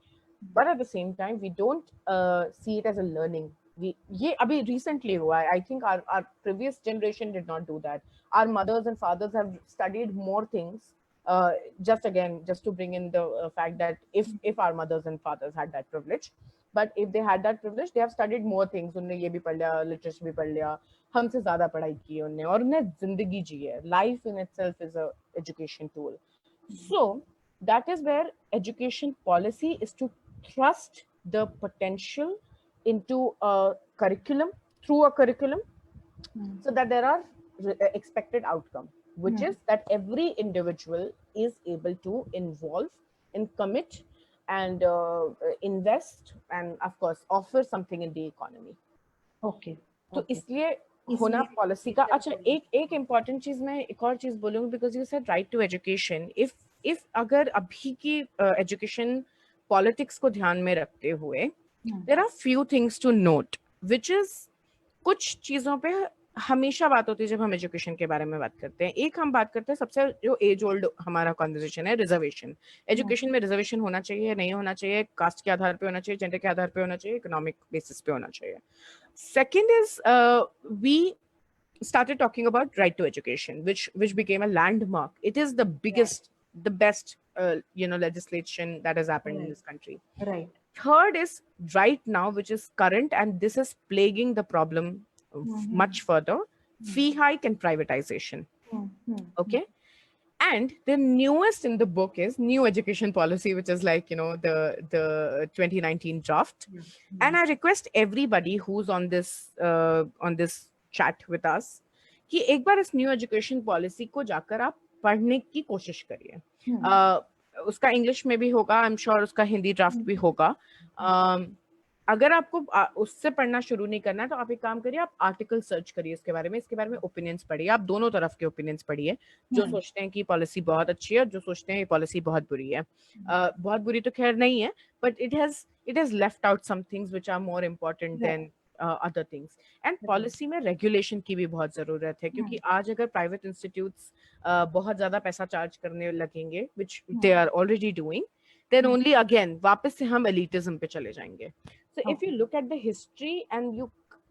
But at the same time, we don't see it as a learning. ये अभी recently हुआ है. I think our previous generation did not do that. Our mothers and fathers have studied more things. Just to bring in the fact that if our mothers and fathers had that privilege, but if they had that privilege, they have studied more things. उन्होंने ये भी पढ़ लिया, literature भी पढ़ लिया, हमसे ज़्यादा पढ़ाई की उन्होंने, और उन्हें जिंदगी जी है. Life in itself is a education tool. So that is where education policy is to thrust the potential into a curriculum, through a curriculum, so that there are expected outcome, which is that every individual is able to involve and commit and invest and of course offer something in the economy. Okay. तो इसलिए होना policy का. अच्छा, एक important चीज मैं एक और चीज बोलूंगी, because you said right to education. If अगर अभी की एजुकेशन पॉलिटिक्स को ध्यान में रखते हुए, there are few things to note, which is कुछ चीजों पे हमेशा बात होती है जब हम एजुकेशन के बारे में बात करते हैं. एक हम बात करते हैं सबसे जो एज ओल्ड हमारा कॉन्वर्सेशन है, रिजर्वेशन. एजुकेशन में रिजर्वेशन होना चाहिए, नहीं होना चाहिए, कास्ट के आधार पे होना चाहिए, जेंडर के आधार पे होना चाहिए, इकोनॉमिक बेसिस पे होना चाहिए. Second is we started talking about right to education, which became a landmark. It is the biggest, the best, legislation that has happened in this country. Right. Third is right now, which is current, and this is plaguing the problem much further: fee hike and privatization. Okay. And the newest in the book is new education policy, which is like, the 2019 draft. And I request everybody who's on this chat with us कि एक बार इस new education policy को जाकर आप पढ़ने की कोशिश करिए. उसका इंग्लिश में भी होगा, आई एम श्योर उसका हिंदी ड्राफ्ट भी होगा. अगर आपको उससे पढ़ना शुरू नहीं करना है तो आप एक काम करिए, आप आर्टिकल सर्च करिए इसके बारे में ओपिनियंस पढ़िए, आप दोनों तरफ के ओपिनियंस पढ़िए, जो सोचते हैं कि पॉलिसी बहुत अच्छी है और जो सोचते हैं ये पॉलिसी बहुत बुरी है। बहुत बुरी तो खैर नहीं है, but it has left out some things which are more important than other things. And policy में रेगुलेशन की भी बहुत जरूरत है, क्योंकि आज अगर प्राइवेट इंस्टीट्यूट्स बहुत ज्यादा पैसा चार्ज करने लगेंगे, which they are already doing, then only again वापस से हम elitism पे चले जाएंगे. So if you look at the history and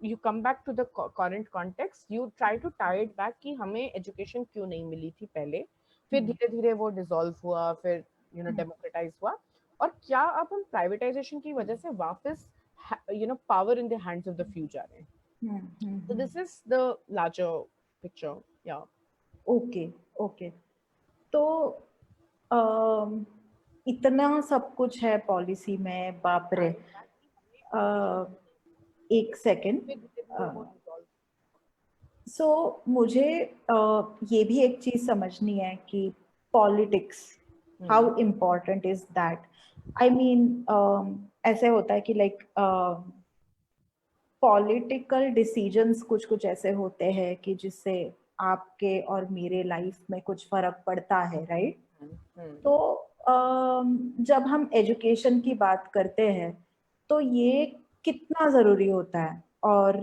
you come back to the current context, you try to tie it back कि हमें education क्यों नहीं मिली थी पहले, फिर धीरे धीरे वो dissolve हुआ, फिर democratize हुआ, और क्या अब हम privatization की वजह से वापस power in the hands of the few जा रहे हैं. So this is the larger picture. Yeah. Okay. तो इतना सब कुछ है पॉलिसी में, बाप रे. एक सेकेंड. सो मुझे ये भी एक चीज समझनी है कि politics, how important is that. I mean ऐसे होता है कि लाइक पॉलिटिकल डिसीजंस कुछ कुछ ऐसे होते हैं कि जिससे आपके और मेरे लाइफ में कुछ फर्क पड़ता है, राइट? तो जब हम एजुकेशन की बात करते हैं तो ये कितना जरूरी होता है, और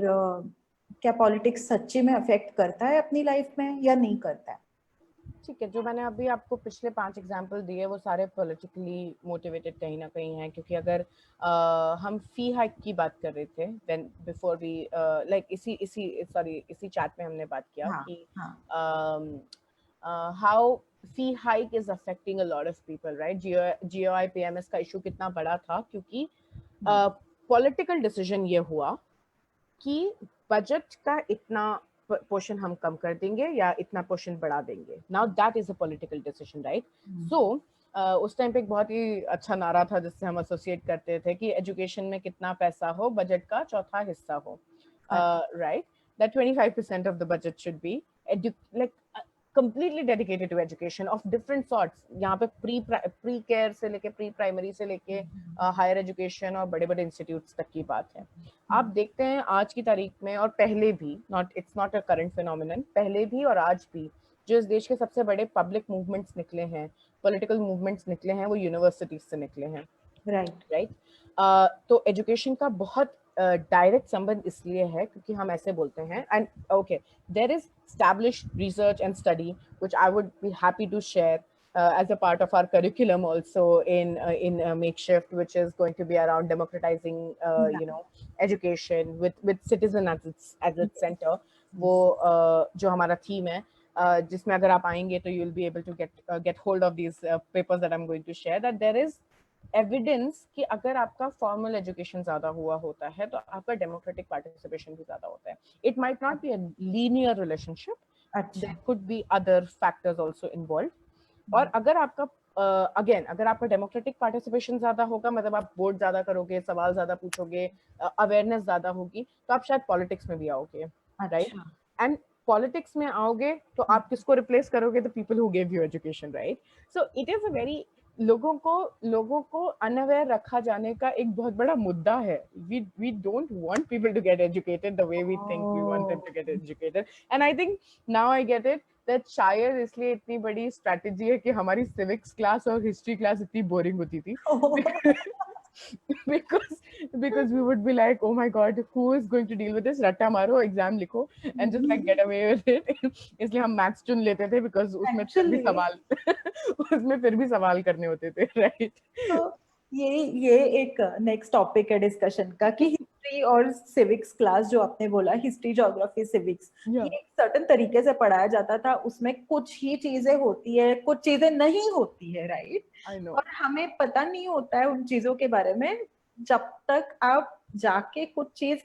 क्या पॉलिटिक्स सच्ची में अफेक्ट करता है अपनी लाइफ में या नहीं करता है? ठीक है, जो मैंने अभी आपको पिछले 5 एग्जाम्पल दिए वो सारे पॉलिटिकली मोटिवेटेड कहीं ना कहीं हैं, क्योंकि अगर हम फी हाइक की बात कर रहे थे व्हेन बिफोर वी लाइक इसी चैट में हमने बात किया कि how fee hike is affecting a lot of people, right? GOI PMS का इशू कितना बड़ा था, क्योंकि पॉलिटिकल डिसीजन ये हुआ कि बजट का इतना पोर्शन हम कम कर देंगे या इतना पोर्शन बढ़ा देंगे. Now that is a political decision, right? So उस टाइम पे एक बहुत ही अच्छा नारा था जिससे हम एसोसिएट करते थे कि एजुकेशन में कितना पैसा हो, बजट का चौथा हिस्सा हो, right? That 25% of the budget should be completely dedicated to education of different sorts. यहाँ पे प्री केयर से लेके प्री प्राइमरी से लेके हायर एजुकेशन और बड़े बड़े इंस्टीट्यूट्स तक की बात है. आप देखते हैं आज की तारीख में, और पहले भी, it's not a current phenomenon, पहले भी और आज भी जो इस देश के सबसे बड़े पब्लिक मूवमेंट्स निकले हैं, पॉलिटिकल मूवमेंट्स निकले हैं, वो यूनिवर्सिटीज से निकले हैं, राइट? तो एजुकेशन का बहुत डायरेक्ट संबंध इसलिए है क्योंकि हम ऐसे बोलते हैं, and okay, there is established research and study which I would be happy to share as a part of our curriculum also in Makeshift, which is going to be around democratizing education with citizen as its center. वो जो हमारा theme है, जिसमें अगर आप आएंगे तो you will be able to get hold of these papers that I'm going to share, that there is evidence कि अगर आपका फॉर्मल एजुकेशन ज्यादा हुआ होता है तो आपका डेमोक्रेटिक पार्टिसिपेशन भी ज्यादा होता है. It might not be a linear relationship, there could be other factors also involve. और अगर आपका अगर आपका डेमोक्रेटिक पार्टिसिपेशन ज्यादा होगा, मतलब आप वोट ज्यादा करोगे, सवाल ज्यादा पूछोगे, अवेयरनेस ज्यादा होगी, तो आप शायद पॉलिटिक्स में भी आओगे, राइट? एंड पॉलिटिक्स में आओगे तो आप किसको रिप्लेस करोगे? The people who give you education, right? So it is a very लोगों को अनअवेयर रखा जाने का एक बहुत बड़ा मुद्दा है. we don't want people to get educated the way we think we want them to get educated, and I think now I get it that शायद इसलिए इतनी बड़ी स्ट्रैटेजी है कि हमारी सिविक्स क्लास और हिस्ट्री क्लास इतनी बोरिंग होती थी. because we would be like, oh my god, who is going to deal with this? रट्टा मारो, एग्जाम लिखो and just like get away with it. इसलिए हम मैथ्स चुन लेते थे because उसमें फिर भी सवाल करने होते थे, राइट? तो ये एक नेक्स्ट टॉपिक है डिस्कशन का कि हिस्ट्री और सिविक्स क्लास जो आपने बोला, हिस्ट्री, ज्योग्राफी, सिविक्स, ये एक सर्टेन तरीके से पढ़ाया जाता था. उसमें कुछ ही चीजें होती है, कुछ चीजें नहीं होती है, राइट? और हमें पता नहीं होता है उन चीजों के बारे में जब तक आप जाके कुछ चीज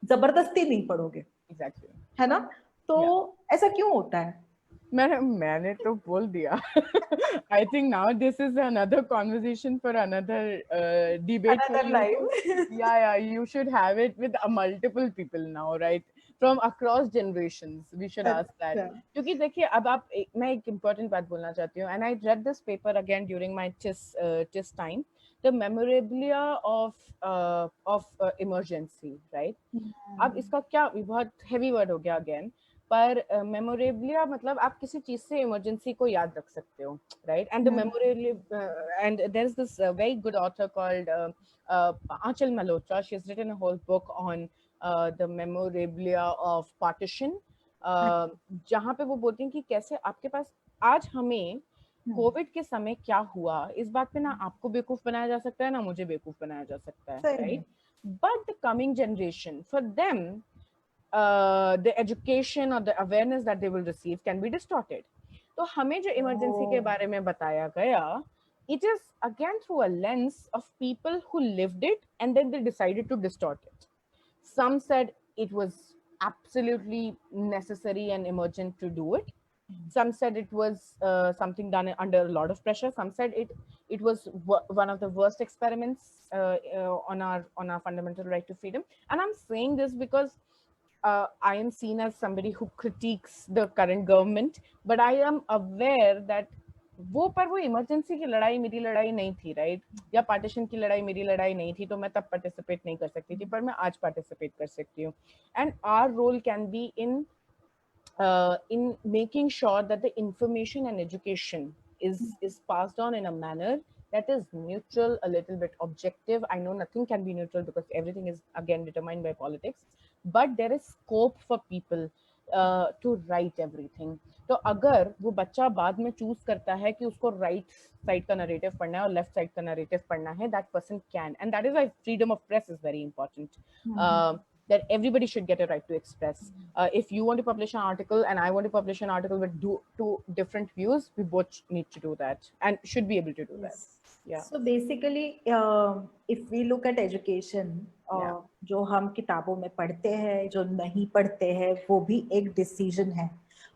जबरदस्ती नहीं पढ़ोगे, है ना? तो ऐसा क्यों होता है? मैंने तो बोल दिया. I think now this is another conversation for another debate. Another life. Yeah, you should have it with multiple people now, right? From across generations, we should ask that. क्योंकि देखिए, अब मैं एक important बात बोलना चाहती हूँ, and I read this paper again during my TIS time. the memorabilia of emergency, right? अब इसका क्या, बहुत heavy word हो गया again, पर memorabilia मतलब आप किसी चीज से emergency को याद रख सकते हो, right? And the memorabilia, and there's this very good author called Aanchal Malhotra. She has written a whole book on the memorabilia of partition, जहाँ पे वो बोलती हैं कि कैसे आपके पास आज हमें कोविड के समय क्या हुआ इस बात पे ना आपको बेवकूफ बनाया जा सकता है ना मुझे बेवकूफ बनाया जा सकता है, right? But the coming generation, for them the education or the awareness that they will receive can be distorted. तो हमें जो इमरजेंसी के बारे में बताया गया, it is again through a lens of people who lived it and then they decided to distort it. Some said it was absolutely necessary and emergent to do it. Some said it was something done under a lot of pressure. Some said it was one of the worst experiments on our fundamental right to freedom. And I'm saying this because I am seen as somebody who critiques the current government, but I am aware that वो emergency की लड़ाई मेरी लड़ाई नहीं थी, right? या partition की लड़ाई मेरी लड़ाई नहीं थी, तो मैं तब पार्टिसिपेट नहीं कर सकती थी, पर मैं आज पार्टिसिपेट कर सकती हूँ. And our role can be in making sure that the information and education is passed on in a manner that is neutral, a little bit objective. I know nothing can be neutral because everything is again determined by politics, but there is scope for people to write everything. तो अगर वो बच्चा बाद में choose करता है कि उसको राइट साइड का नरेटिव पढ़ना है और लेफ्ट साइड का नरेटिव पढ़ना है, that person can, and that is why freedom of press is very important. That everybody should get a right to express. If you want to publish an article and I want to publish an article with two different views, we both need to do that and should be able to do that. Yeah. So basically, if we look at education, जो हम किताबों में पढ़ते हैं, जो नहीं पढ़ते हैं, वो भी एक डिसीजन है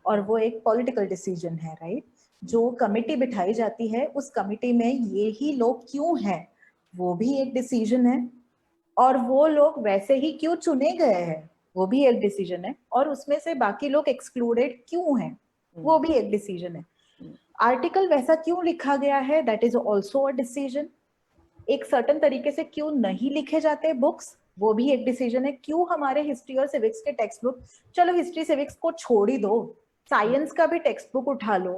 और वो एक पॉलिटिकल डिसीजन है, राइट? जो कमेटी बिठाई जाती है, उस कमेटी में ये ही लोग क्यों हैं, वो भी एक डिसीजन है, और वो लोग वैसे ही क्यों चुने गए हैं, वो भी एक डिसीजन है, और उसमें से बाकी लोग एक्सक्लूडेड क्यों हैं, वो भी एक डिसीजन है. आर्टिकल वैसा क्यों लिखा गया है, that is also a decision. एक सर्टन तरीके से क्यों नहीं लिखे जाते बुक्स, वो भी एक डिसीजन है. क्यों हमारे हिस्ट्री और सिविक्स के टेक्स्ट बुक, चलो हिस्ट्री सिविक्स को छोड़ ही दो, साइंस का भी टेक्स्ट बुक उठा लो,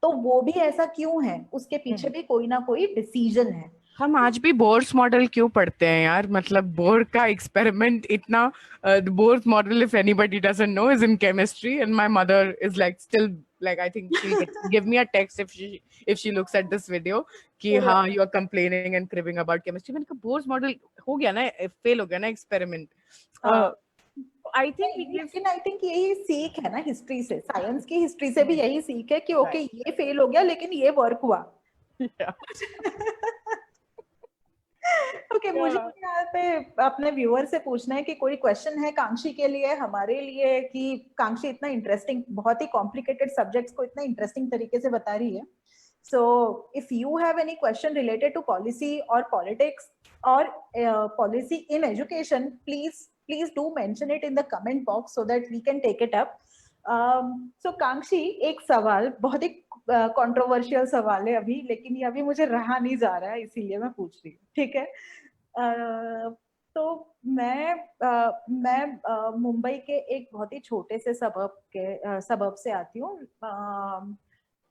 तो वो भी ऐसा क्यों है, उसके पीछे भी कोई ना कोई डिसीजन है. हम आज भी बोर्स मॉडल क्यों पढ़ते हैं यार? मतलब बोर का एक्सपेरिमेंट इतना, Bohr's model, if anybody doesn't know, is in chemistry and my mother is like still like I think she'll give me a text if she looks at this video कि हाँ you are complaining and cribbing about chemistry. मैंने कहा Bohr's model हो गया ना, fail हो गया ना एक्सपेरिमेंट. I think लेकिन I think यही सीख है ना हिस्ट्री से, साइंस की हिस्ट्री से भी यही सीख है कि ओके ये फेल हो गया लेकिन ये वर्क हुआ. ओके, मुझे यहाँ पे अपने व्यूअर से पूछना है कि कोई क्वेश्चन है कांक्षी के लिए, हमारे लिए, कि कांक्षी इतना इंटरेस्टिंग, बहुत ही कॉम्प्लिकेटेड सब्जेक्ट्स को इतना इंटरेस्टिंग तरीके से बता रही है. So if you have any question related to policy और पॉलिटिक्स और policy in education, please do mention it in the comment box so that we can take it up. So Kankshi, एक सवाल, बहुत ही कंट्रोवर्शियल सवाल है अभी, लेकिन ये अभी मुझे रहा नहीं जा रहा है, इसीलिए मैं पूछ रही हूँ, ठीक है? तो मैं मुंबई के एक बहुत ही छोटे से सबब से आती हूँ.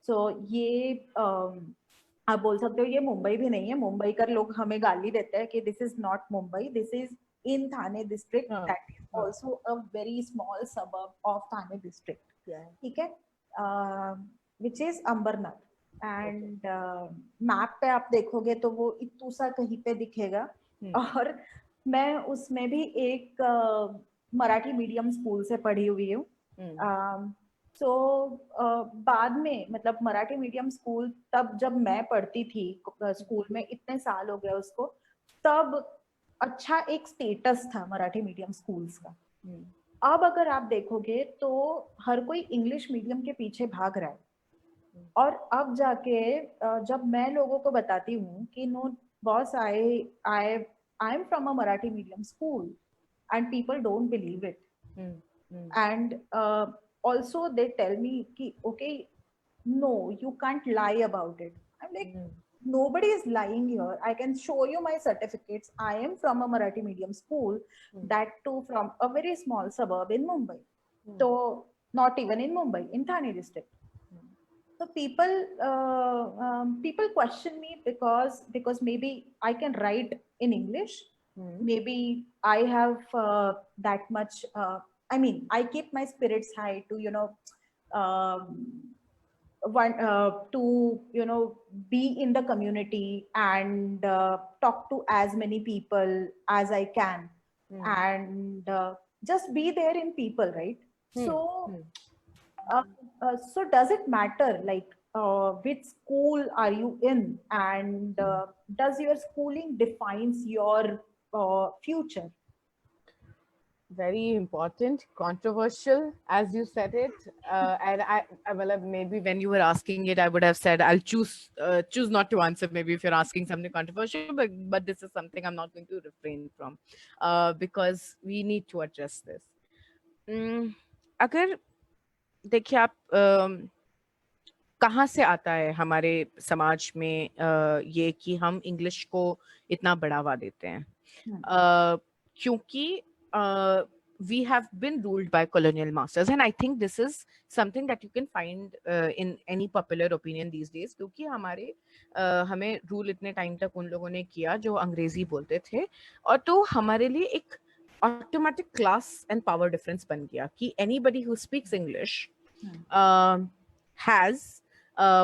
सो ये आप बोल सकते हो ये मुंबई भी नहीं है. मुंबई कर लोग हमें गाली देते हैं कि this is not Mumbai, this is in Thane district, that is also a very small suburb of Thane district, ठीक है, which is Ambernath. and map पे आप देखोगे तो वो इतू सा कहीं पे दिखेगा. और मैं उसमें भी एक मराठी मीडियम स्कूल से पढ़ी हुई हूँ. तो बाद में, मतलब मराठी मीडियम स्कूल तब जब मैं पढ़ती थी स्कूल में, इतने साल हो गए उसको, तब अच्छा एक स्टेटस था मराठी मीडियम स्कूल्स का. अब अगर आप देखोगे तो हर कोई इंग्लिश मीडियम के पीछे भाग रहा है. और अब जाके जब मैं लोगों को बताती हूँ कि no boss, I am from a Marathi medium school, and people don't believe it. And also they tell me ki okay, no, you can't lie about it. I'm like, nobody is lying here. I can show you my certificates. I am from a Marathi medium school, that too from a very small suburb in Mumbai. So not even in Mumbai, in Thane district. So people question me because maybe I can write in English. Maybe I have that much. I mean, I keep my spirits high to um, one to be in the community and talk to as many people as I can, and just be there in people, right? So uh, so does it matter like which school are you in, and does your schooling defines your future? Very important, controversial, as you said it. Well, maybe when you were asking it, I would have said I'll choose not to answer. Maybe if you're asking something controversial, but this is something I'm not going to refrain from, because we need to address this. अगर देखिए आप कहाँ से आता है हमारे समाज में ये कि हम इंग्लिश को इतना बढ़ावा देते हैं क्योंकि we have been ruled by colonial masters, and I think this is something that you can find in any popular opinion these days, क्योंकि हमें रूल इतने टाइम तक उन लोगों ने किया जो अंग्रेजी बोलते थे, और तो हमारे लिए एक automatic class and power difference बन गया कि anybody who speaks English has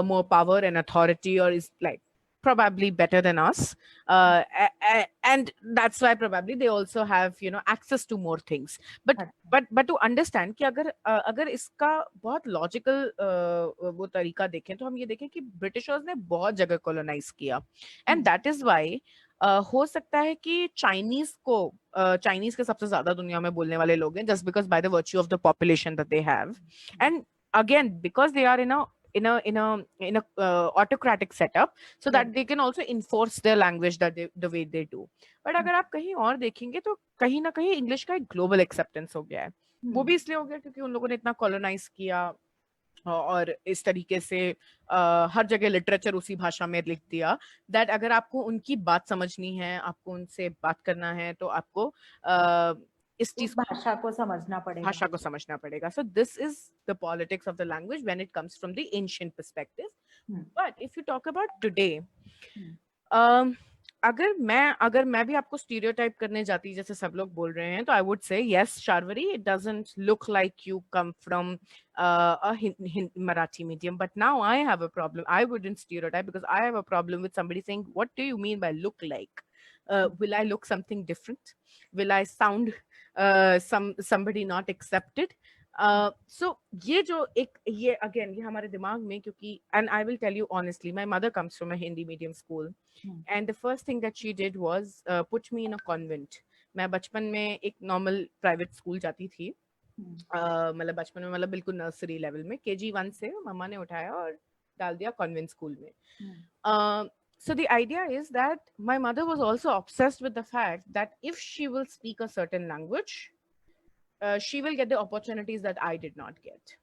more power and authority, or is like probably better than us, and that's why probably they also have access to more things. But to understand कि अगर इसका बहुत logical वो तरीका देखें तो हम ये देखें कि ब्रिटिशर्स ने बहुत जगह कॉलोनाइज किया, एंड दैट इज वाई हो सकता है कि चाइनीज के सबसे ज्यादा दुनिया में बोलने वाले लोग हैं, just because by the virtue of the population that they have, and again because they are in a autocratic setup, so that they can also enforce their language the way they do. But अगर आप कहीं और देखेंगे तो कहीं ना कहीं English का एक ग्लोबल एक्सेप्टेंस हो गया है. वो भी इसलिए हो गया क्योंकि उन लोगों ने इतना कॉलोनाइज किया और इस तरीके से हर जगह लिटरेचर उसी भाषा में लिख दिया, दैट अगर आपको उनकी बात समझनी है, आपको उनसे बात करना है, तो आपको इस चीज भाषा को समझना पड़ेगा. So this is the politics of the language when it comes from the ancient perspective. But if you talk about today, अगर मैं भी आपको स्टीरियोटाइप करने जाती जैसे सब लोग बोल रहे हैं, तो I would say yes Sharvari, it doesn't look like you come from a Marathi medium, but now I have a problem. I wouldn't stereotype because I have a problem with somebody saying, what do you mean by look like? Will I look something different? Will I sound somebody not accepted? So ये again ये हमारे दिमाग में, क्योंकि and I will tell you honestly, my mother comes from a Hindi medium school, and the first thing that she did was put me in a convent. मैं बचपन में एक normal private school जाती थी, मतलब बचपन में, मतलब बिल्कुल नर्सरी लेवल में, KG1 से मम्मा ने उठाया और डाल दिया कॉन्वेंट स्कूल में. So the idea is that my mother was also obsessed with the fact that if she will speak a certain language, she will get the opportunities that I did not get.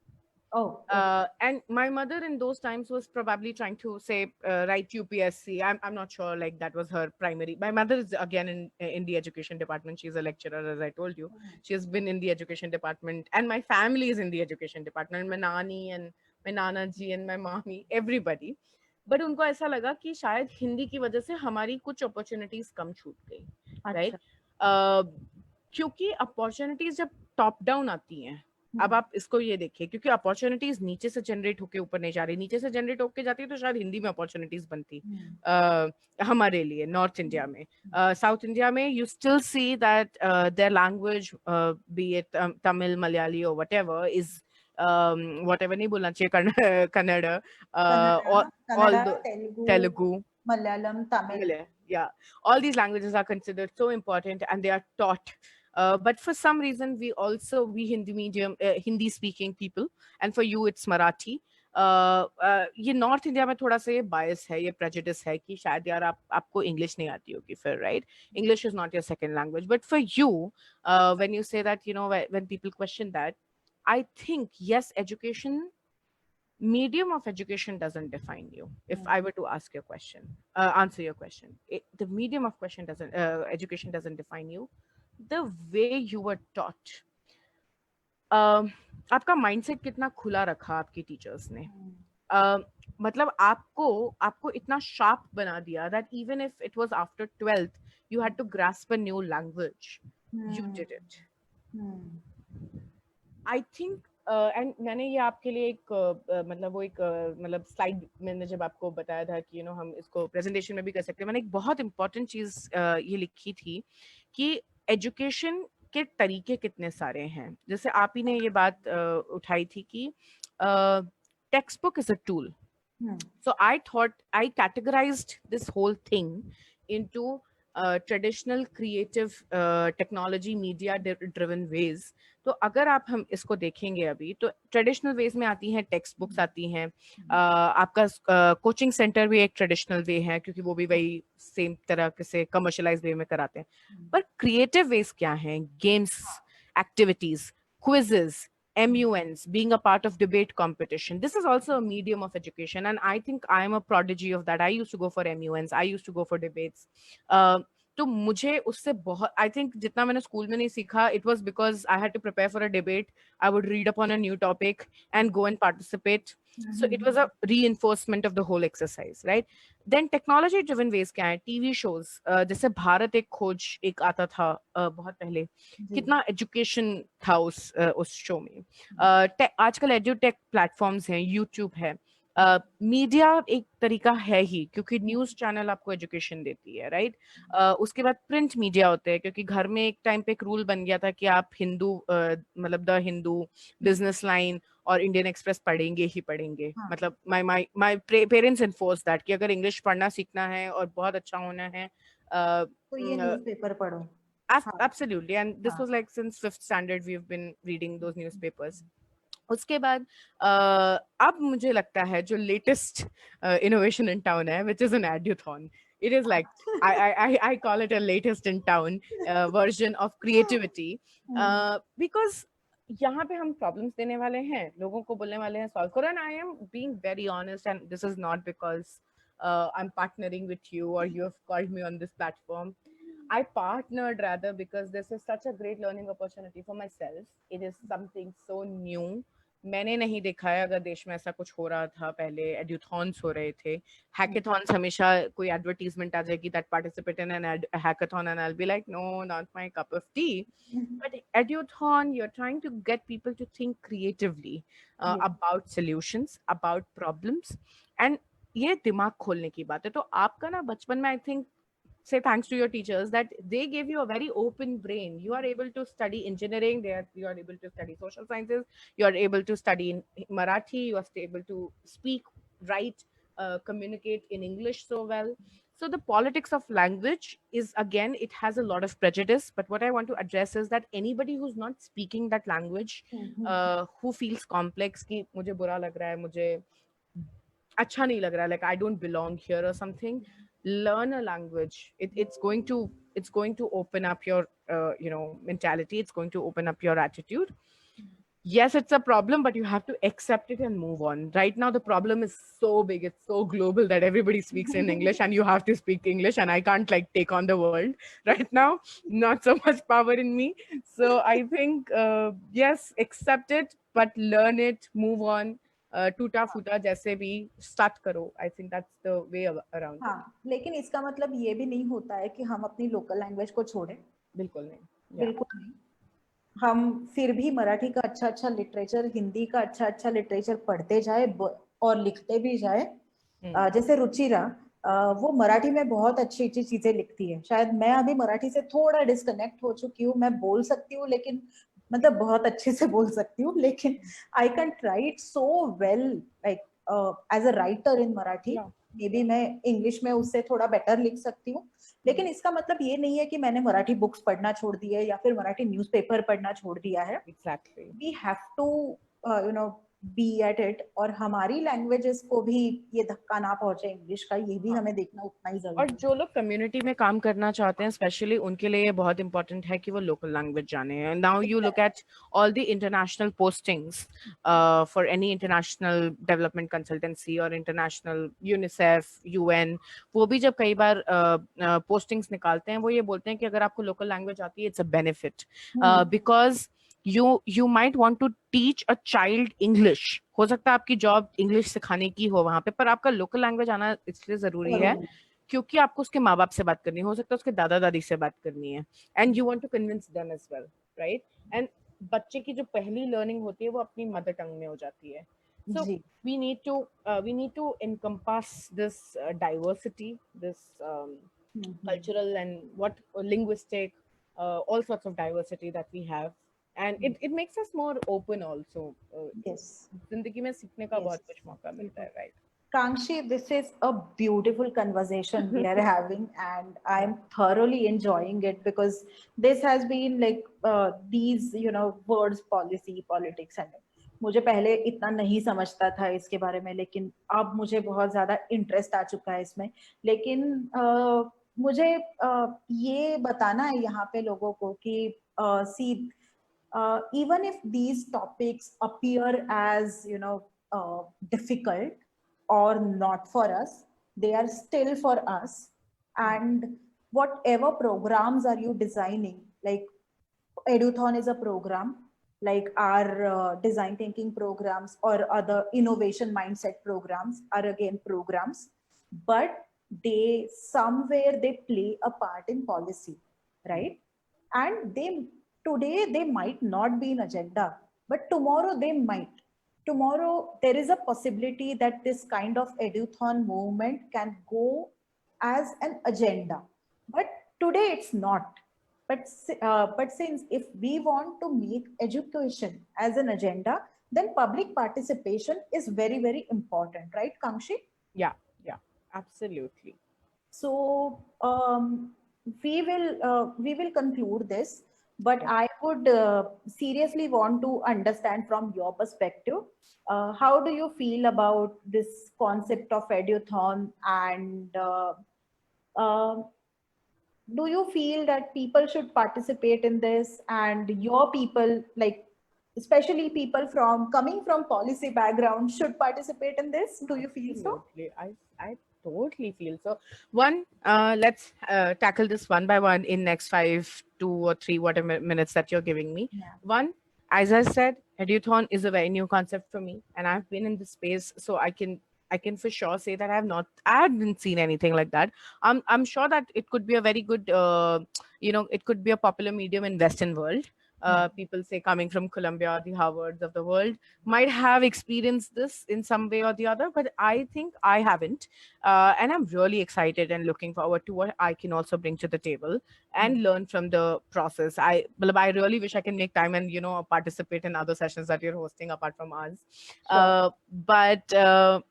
And my mother in those times was probably trying to say write UPSC. I'm not sure, like that was her primary. My mother is again in the education department. She's a lecturer, as I told you. She has been in the education department, and my family is in the education department. My nani and my nana ji and my mommy, everybody. But उनको ऐसा लगा कि शायद हिंदी की वजह से हमारी कुछ अपॉर्चुनिटीज कम छूट गई, राइट? क्योंकि अपॉर्चुनिटीज जब टॉप डाउन आती हैं, अब आप इसको ये देखिए, क्योंकि अपॉर्चुनिटीज नीचे से जनरेट होके ऊपर नहीं जा रही, नीचे से जनरेट होके जाती है तो शायद हिंदी में अपॉर्चुनिटीज बनती हमारे लिए नॉर्थ इंडिया में. साउथ इंडिया में you still see that their language, B it Tamil, Malayali और व्हाटएवर इज whatever नहीं बोलना चाहिए, Kannada, Telugu, Malayalam, Tamil. Yeah, all these languages are considered so important and they are taught. But for some reason, we Hindi speaking people, and for you it's Marathi. ये north India में थोड़ा सा ये बायस है, ये प्रेजुडिस है कि शायद यार आपको इंग्लिश नहीं आती होगी फिर, right? English is not your second language. But for you, when you say that, when people question that, I think yes, education medium of education doesn't define you. If I were to ask your question, answer your question, the medium of question doesn't education doesn't define you. The way you were taught, आपका mindset कितना खुला रखा आपकी teachers ने, मतलब आपको आपको इतना शार्प बना दिया that even if it was after 12th you had to grasp a new language, you did it. I think and मैंने ये आपके लिए एक मतलब वो एक मतलब स्लाइड मैंने जब आपको बताया था कि हम इसको प्रेजेंटेशन में भी कर सकते हैं, मैंने एक बहुत इंपॉर्टेंट चीज ये लिखी थी कि एजुकेशन के तरीके कितने सारे हैं. जैसे आप ही ने ये बात उठाई थी कि text book is a tool. So I thought I categorized this whole thing into traditional creative technology media driven ways. तो अगर आप हम इसको देखेंगे अभी तो ट्रेडिशनल वेज में आती हैं टेक्स्ट बुक्स आती हैं, आपका कोचिंग सेंटर भी एक ट्रेडिशनल वे है क्योंकि वो भी वही सेम तरह से कमर्शलाइज वे में कराते हैं. पर क्रिएटिव वेज क्या हैं? Games, activities, quizzes, MUNs, being a part of debate competition. This is also a medium of education. And I think I am a prodigy of that. I used to go for MUNs. I used to go for debates. तो मुझे उससे बहुत, I think जितना मैंने school में नहीं सीखा, it was because I had to prepare for a debate. I would read upon a new topic and go and participate. So it was a reinforcement of the whole exercise, right? Then technology driven ways क्या है? TV shows, जैसे भारत एक खोज एक आता था बहुत पहले, कितना एजुकेशन था उस शो में. आजकल एड्यूटेक प्लेटफॉर्म्स हैं, यूट्यूब है, मीडिया एक तरीका है ही क्योंकि न्यूज चैनल आपको एजुकेशन देती है, राइट? उसके बाद प्रिंट मीडिया होते हैं क्योंकि घर में एक टाइम पे एक रूल बन गया था कि आप हिंदू मतलब द हिंदू, बिजनेस लाइन और इंडियन एक्सप्रेस पढ़ेंगे ही पढ़ेंगे. मतलब माय पेरेंट्स एनफोर्स दैट कि अगर इंग्लिश पढ़ना सीखना है और बहुत अच्छा होना है तो ये न्यूज़पेपर पढ़ो. Absolutely. And this was like since 5th standard we've been reading those newspapers. उसके बाद अब मुझे लगता है जो लेटेस्ट इनोवेशन इन टाउन है, which is an edutathon. It is like I call it a latest in town version of creativity because यहाँ पे हम प्रॉब्लम्स देने वाले हैं, लोगों को बोलने वाले हैं सॉल्व करो. And I am being very honest and this is not because I am partnering with you और you have called me on this platform. I partnered rather because this is such a great learning opportunity for myself. It is something so new. मैंने नहीं देखा है अगर देश में ऐसा कुछ हो रहा था पहले. एड्यूथॉन्स हो रहे थे, हैकेथॉन्स, हमेशा कोई एडवर्टीजमेंट आ जाएगी that participate in an hackathon and I will be like no, not my cup of tea. But Eduthon, you are trying to get people to think creatively about solutions, about problems, and ये दिमाग खोलने की बात है. तो आपका ना बचपन में I think say thanks to your teachers that they gave you a very open brain. You are able to study engineering, you are able to study social sciences, you are able to study in Marathi, you are able to speak, write, communicate in English so well. So the politics of language is, again, it has a lot of prejudice, but what I want to address is that anybody who's not speaking that language, who feels complex ki mujhe bura lag raha hai, mujhe अच्छा नहीं लग रहा, like I don't belong here or something, learn a language. It's going to open up your mentality. It's going to open up your attitude. Yes, it's a problem, but you have to accept it and move on. Right now the problem is so big, it's so global that everybody speaks in English and you have to speak English, and I can't like take on the world right now. Not so much power in me. So I think yes, accept it, but learn it, move on. टूटा फूटा जैसे भी start करो. I think that's the way around. हाँ, लेकिन इसका मतलब ये भी नहीं होता है कि हम अपनी लोकल लैंग्वेज को छोड़ें. बिल्कुल नहीं, बिल्कुल नहीं. हम फिर भी मराठी का अच्छा अच्छा लिटरेचर, हिंदी का अच्छा अच्छा लिटरेचर पढ़ते जाए और लिखते भी जाए. जैसे रुचिरा, वो मराठी में बहुत अच्छी अच्छी चीजें लिखती है. शायद मैं अभी मराठी से थोड़ा डिस्कनेक्ट हो चुकी हूँ. मैं बोल सकती हूँ, लेकिन मतलब बहुत अच्छे से बोल सकती हूँ, लेकिन I can write so well like as a writer in Marathi. Maybe मैं इंग्लिश में उससे थोड़ा बेटर लिख सकती हूँ, लेकिन इसका मतलब ये नहीं है कि मैंने मराठी बुक्स पढ़ना छोड़ दिया है या फिर मराठी न्यूज़पेपर पढ़ना छोड़ दिया है. Exactly. We have to be at it, और हमारी लैंग्वेजेस को भी ये धक्का ना पहुंचे इंग्लिश का, ये भी हमें देखना उतना ही और जरूरी है. जो लोग कम्युनिटी में काम करना चाहते हैं स्पेशली उनके लिए ये बहुत इंपॉर्टेंट है कि वो लोकल लैंग्वेज जाने. Now you look at all the international postings for any international development consultancy और इंटरनेशनल यूनिसेफ यूएन, वो भी जब कई बार पोस्टिंग्स निकालते हैं वो ये बोलते हैं कि अगर आपको लोकल लैंग्वेज आती है it's a benefit because you might want to teach a child English. हो सकता है आपकी जॉब इंग्लिश सिखाने की हो वहां पे, पर आपका लोकल लैंग्वेज आना इसलिए जरूरी है क्योंकि आपको उसके माँ बाप से बात करनी है, हो सकता है उसके दादा दादी से बात करनी है, and you want to convince them as well, right. And बच्चे की जो पहली लर्निंग होती है वो अपनी मदर टंग में हो जाती है. So ji. we need to encompass this diversity, this cultural and what linguistic, all sorts of diversity that we have, and it makes us more open also. Yes. जिंदगी में सीखने का Yes. बहुत कुछ मौका मिलता है, right? Kangshi, this is a beautiful conversation we are having, and I'm thoroughly enjoying it because this has been like these, words, policy, politics, and मुझे पहले इतना नहीं समझता था इसके बारे में, लेकिन अब मुझे बहुत ज्यादा इंटरेस्ट आ चुका है इसमें. लेकिन मुझे ये बताना है यहाँ पे लोगों को कि सी even if these topics appear as difficult or not for us, they are still for us. And whatever programs are you designing, like Eduthon is a program, like our design thinking programs or other innovation mindset programs are again programs, but they somewhere they play a part in policy, right? And they today they might not be in agenda, but tomorrow they might. Tomorrow there is a possibility that this kind of Eduthon movement can go as an agenda, but today it's not. But since if we want to make education as an agenda, then public participation is very, very important, right, Kangshi? Yeah, absolutely. So we will conclude this, but Yeah. I would seriously want to understand from your perspective, how do you feel about this concept of Eduthon, and uh, do you feel that people should participate in this, and your people, like especially people from coming from policy background, should participate in this? Do you feel so? Absolutely. I totally feel so. One, let's tackle this one by one in next 5, 2 or 3 whatever minutes that you're giving me. Yeah. One, as I said, Eduthon is a very new concept for me, and I've been in this space, so I can for sure say that I haven't seen anything like that. I'm sure that it could be a very good, it could be a popular medium in Western world. People say coming from Columbia, the Harvards of the world might have experienced this in some way or the other, but I think I haven't. And I'm really excited and looking forward to what I can also bring to the table and learn from the process. I really wish I can make time and participate in other sessions that you're hosting apart from us. Sure. But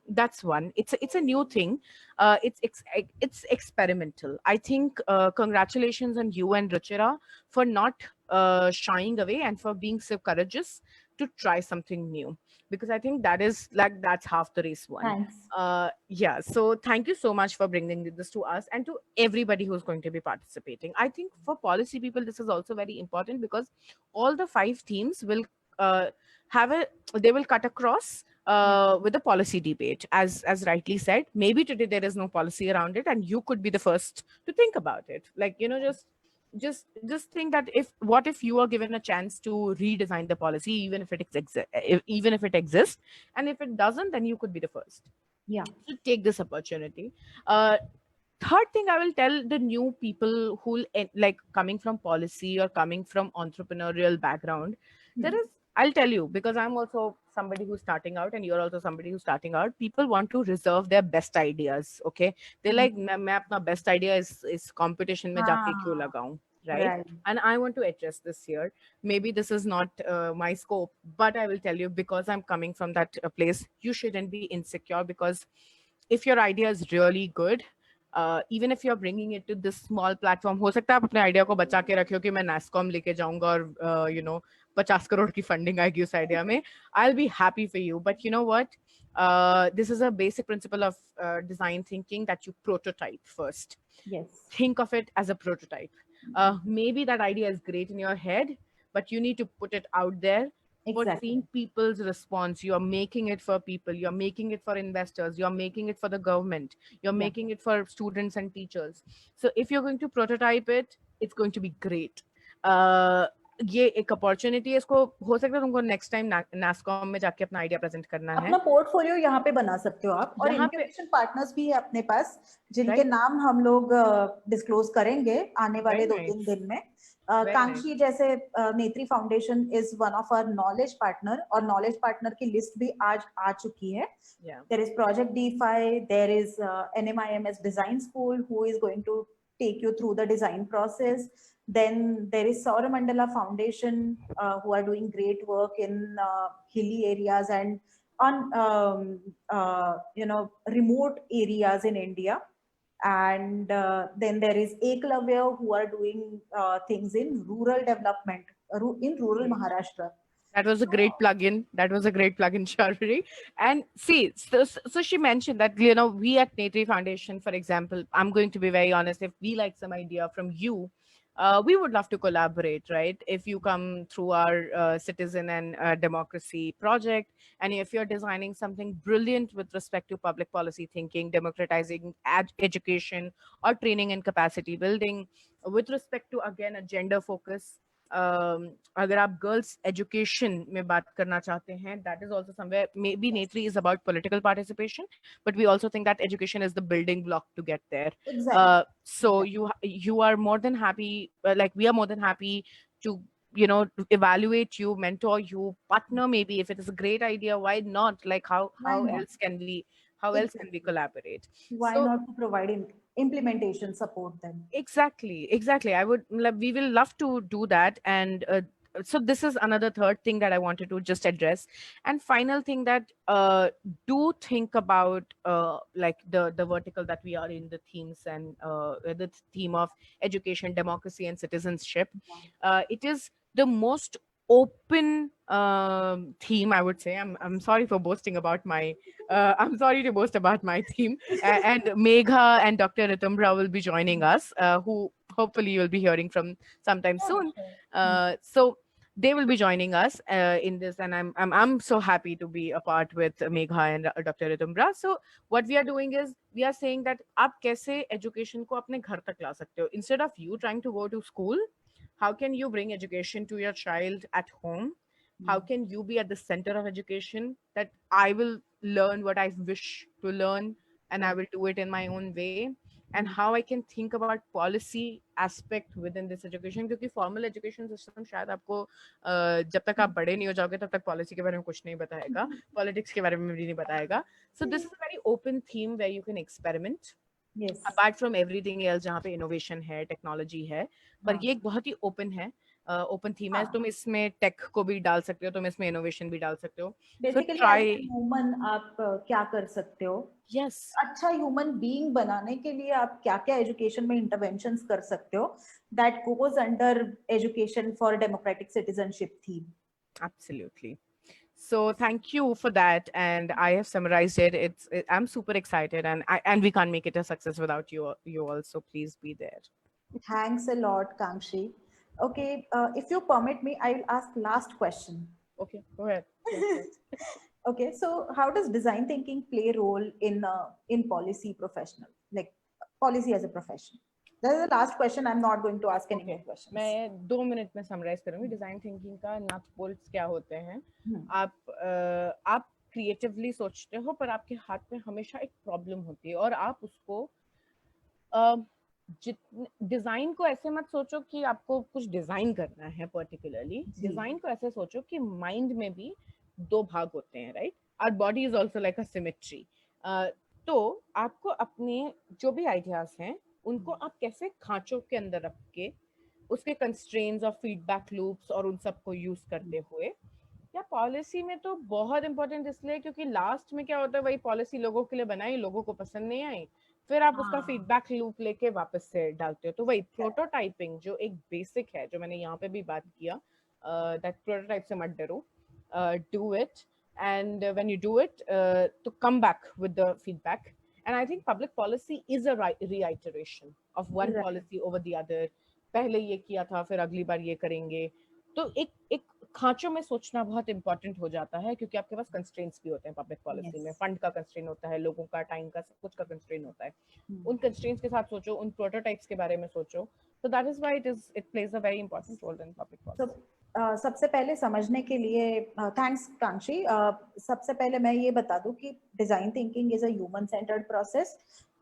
that's one. It's a new thing. It's experimental. I think congratulations on you and Ruchira for not shying away and for being so courageous to try something new, because I think that's half the race won. Thanks. Yeah, so thank you so much for bringing this to us and to everybody who's going to be participating. I think for policy people this is also very important because all the 5 themes will they will cut across with the policy debate. As rightly said, maybe today there is no policy around it and you could be the first to think about it, like just think that what if you are given a chance to redesign the policy, even if it exists, and if it doesn't, then you could be the first. Yeah. So take this opportunity. Third thing I will tell the new people who like coming from policy or coming from entrepreneurial background, I'll tell you, because I'm also somebody who's starting out and you're also somebody who's starting out. People want to reserve their best ideas. Okay, they're like, मैं अपना best idea is competition में जाके क्यों लगाऊं, right? And I want to address this here. Maybe this is not my scope, but I will tell you, because I'm coming from that place, you shouldn't be insecure, because if your idea is really good, even if you're bringing it to this small platform, हो सकता है आप अपने idea को बचा के रखियो कि मैं NASSCOM लेके जाऊंगा और 50 करोड़ की फंडिंग आएगी उस आइडिया में, I'll be happy for you. But you know what? This is a basic principle of design thinking, that you prototype first. Yes. Think of it as a prototype. Maybe that idea is great in your head, but you need to put it out there for Exactly. seeing people's response. You're making it for people, you're making it for investors, you're making it for the government, you're Yeah. making it for students and teachers. So if you're going to prototype it, it's going to be great. ये एक opportunity है, इसको हो सकता है तुमको next time NASSCOM में जाके अपना आइडिया प्रेजेंट करना है, अपना पोर्टफोलियो यहाँ पे बना सकते हो आप, और यहाँ पे इनक्यूबेशन पार्टनर्स भी है अपने पास, जिनके राइट, नाम हम लोग डिस्क्लोज करेंगे आने वाले वेरी 2-3 नाइस, दिन में. वेरी नाइस, कांक्षी जैसे Netri foundation is one of our knowledge partner, और नॉलेज पार्टनर की लिस्ट भी आज आ चुकी है. या There is Project DeFi, there is NMIMS Design School who is going to take you through the design process. Then there is Saura Mandala Foundation who are doing great work in hilly areas and on remote areas in India. And then there is Eklavya who are doing things in rural development, in rural Maharashtra. that was a great plug-in. That was a great plug-in, Sharpari. And see, so she mentioned that, you know, we at Netri Foundation, for example, I'm going to be very honest, if we like some idea from you, we would love to collaborate, right? If you come through our citizen and democracy project, and if you're designing something brilliant with respect to public policy thinking, democratizing education, or training and capacity building, with respect to, again, a gender focus, अगर आप girls education में बात करना चाहते हैं, that is also somewhere, maybe Netri is about political participation, but we also think that education is the building block to get there. Exactly. So you are more than happy, like we are more than happy to, you know, evaluate you, mentor you, partner. Maybe if it is a great idea, why not? Like how not? else can we, how else can we Exactly. collaborate? Why So not to provide implementation support then? exactly, I would we will love to do that. And so this is another third thing that I wanted to just address. And final thing, that do think about like the vertical that we are in, the themes, and the theme of education, democracy, and citizenship. It is the most open theme, I would say. I'm sorry for boasting about my I'm sorry to boast about my theme. And Megha and Dr. Ritumbra will be joining us, who hopefully you'll be hearing from sometime soon. So they will be joining us in this, and I'm so happy to be a part with Megha and Dr. Ritumbra. So what we are doing is, we are saying that आप कैसे education को अपने घर तक ला सकते हो, instead of you trying to go to school. How can you bring education to your child at home? How can you be at the center of education, that I will learn what I wish to learn, and I will do it in my own way? And how I can think about policy aspect within this education, क्योंकि formal education system शायद आपको जब तक आप बड़े नहीं हो जाओगे तब तक policy के बारे में कुछ नहीं बताएगा, politics के बारे में भी नहीं बताएगा. So this is a very open theme where you can experiment. Yes. Apart from everything else, जहाँ पे इनोवेशन है, टेक्नोलॉजी है, पर ये एक बहुत ही ओपन है, ओपन थीम है. तुम इसमें टेक को भी डाल सकते हो, तुम इसमें इनोवेशन भी डाल सकते हो. बेसिकली ह्यूमन आप क्या कर सकते हो, यस, अच्छा ह्यूमन बीइंग बनाने के लिए आप क्या क्या एजुकेशन में इंटरवेंशंस कर सकते हो, that goes under education for democratic citizenship theme. Absolutely. So thank you for that, and I have summarized it. I'm super excited, and we can't make it a success without you all. So please be there. Thanks a lot, Kankshi. Okay, if you permit me, I'll ask last question. Okay, go ahead. Okay, so how does design thinking play a role in policy professional, like policy as a profession? That is the last question. I'm not going to ask any more questions. मैं 2 minute में summarise करूंगी. Design thinking का nuts bolts क्या होते हैं. आप creatively सोचते हो, पर आपके हाथ में हमेशा एक प्रॉब्लम होती है, और आप उसको डिजाइन को ऐसे मत सोचो कि आपको कुछ डिजाइन करना है पर्टिकुलरली. डिजाइन को ऐसे सोचो कि माइंड में भी 2 भाग होते हैं, right? Our body is also like a symmetry. तो आपको अपने जो भी आइडियाज हैं, उनको आप कैसे खांचों के अंदर रख के, उसके कंस्ट्रेंट्स और फीडबैक लूप्स और उन सबको यूज करते हुए, या पॉलिसी में तो बहुत इंपॉर्टेंट इसलिए क्योंकि लास्ट में क्या होता है, वही पॉलिसी लोगों के लिए बनाई, लोगों को पसंद नहीं आई, फिर आप उसका फीडबैक लूप लेके वापस से डालते हो. तो वही प्रोटोटाइपिंग जो एक बेसिक है, जो मैंने यहाँ पे भी बात किया, that prototype se mat daro, do it, and when you do it, to come back with the feedback. And I think public policy is a reiteration of one Right. policy over the other. पहले ये किया था, फिर अगली बार ये करेंगे। तो एक एक खांचों में सोचना बहुत इंपॉर्टेंट हो जाता है, क्योंकि आपके पास कंस्ट्रेंट्स भी होते हैं पब्लिक पॉलिसी में। Yes. फंड का कंस्ट्रेंट होता है, लोगों का टाइम का, सब कुछ का कंस्ट्रेंट होता है। Hmm. उन कंस्ट्रेंट्स के साथ सोचो, उन प्रोटोटाइप्स के बारे में सोचो। So that is why it plays a very important role in public So, policy. सबसे पहले समझने के लिए थैंक्स कांक्षी। सबसे पहले मैं ये बता दूं कि design thinking is a human centred process.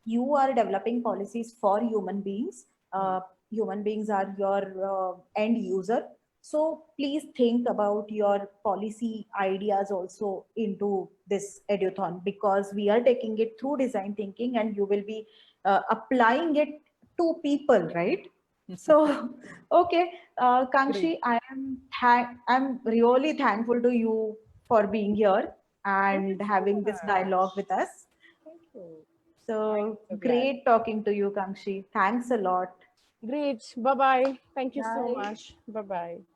You are developing policies for human beings. Human beings are your end user. So please think about your policy ideas also into this eduthon, because we are taking it through design thinking and you will be applying it to people, right? So, okay, Kangshi, I'm really thankful to you for being here Thank you and so having this dialogue much. with us. Thank you. So I'm so glad. great talking to you, Kangshi. Thanks a lot. Great. Bye bye. Thank you so Bye. much. Bye bye.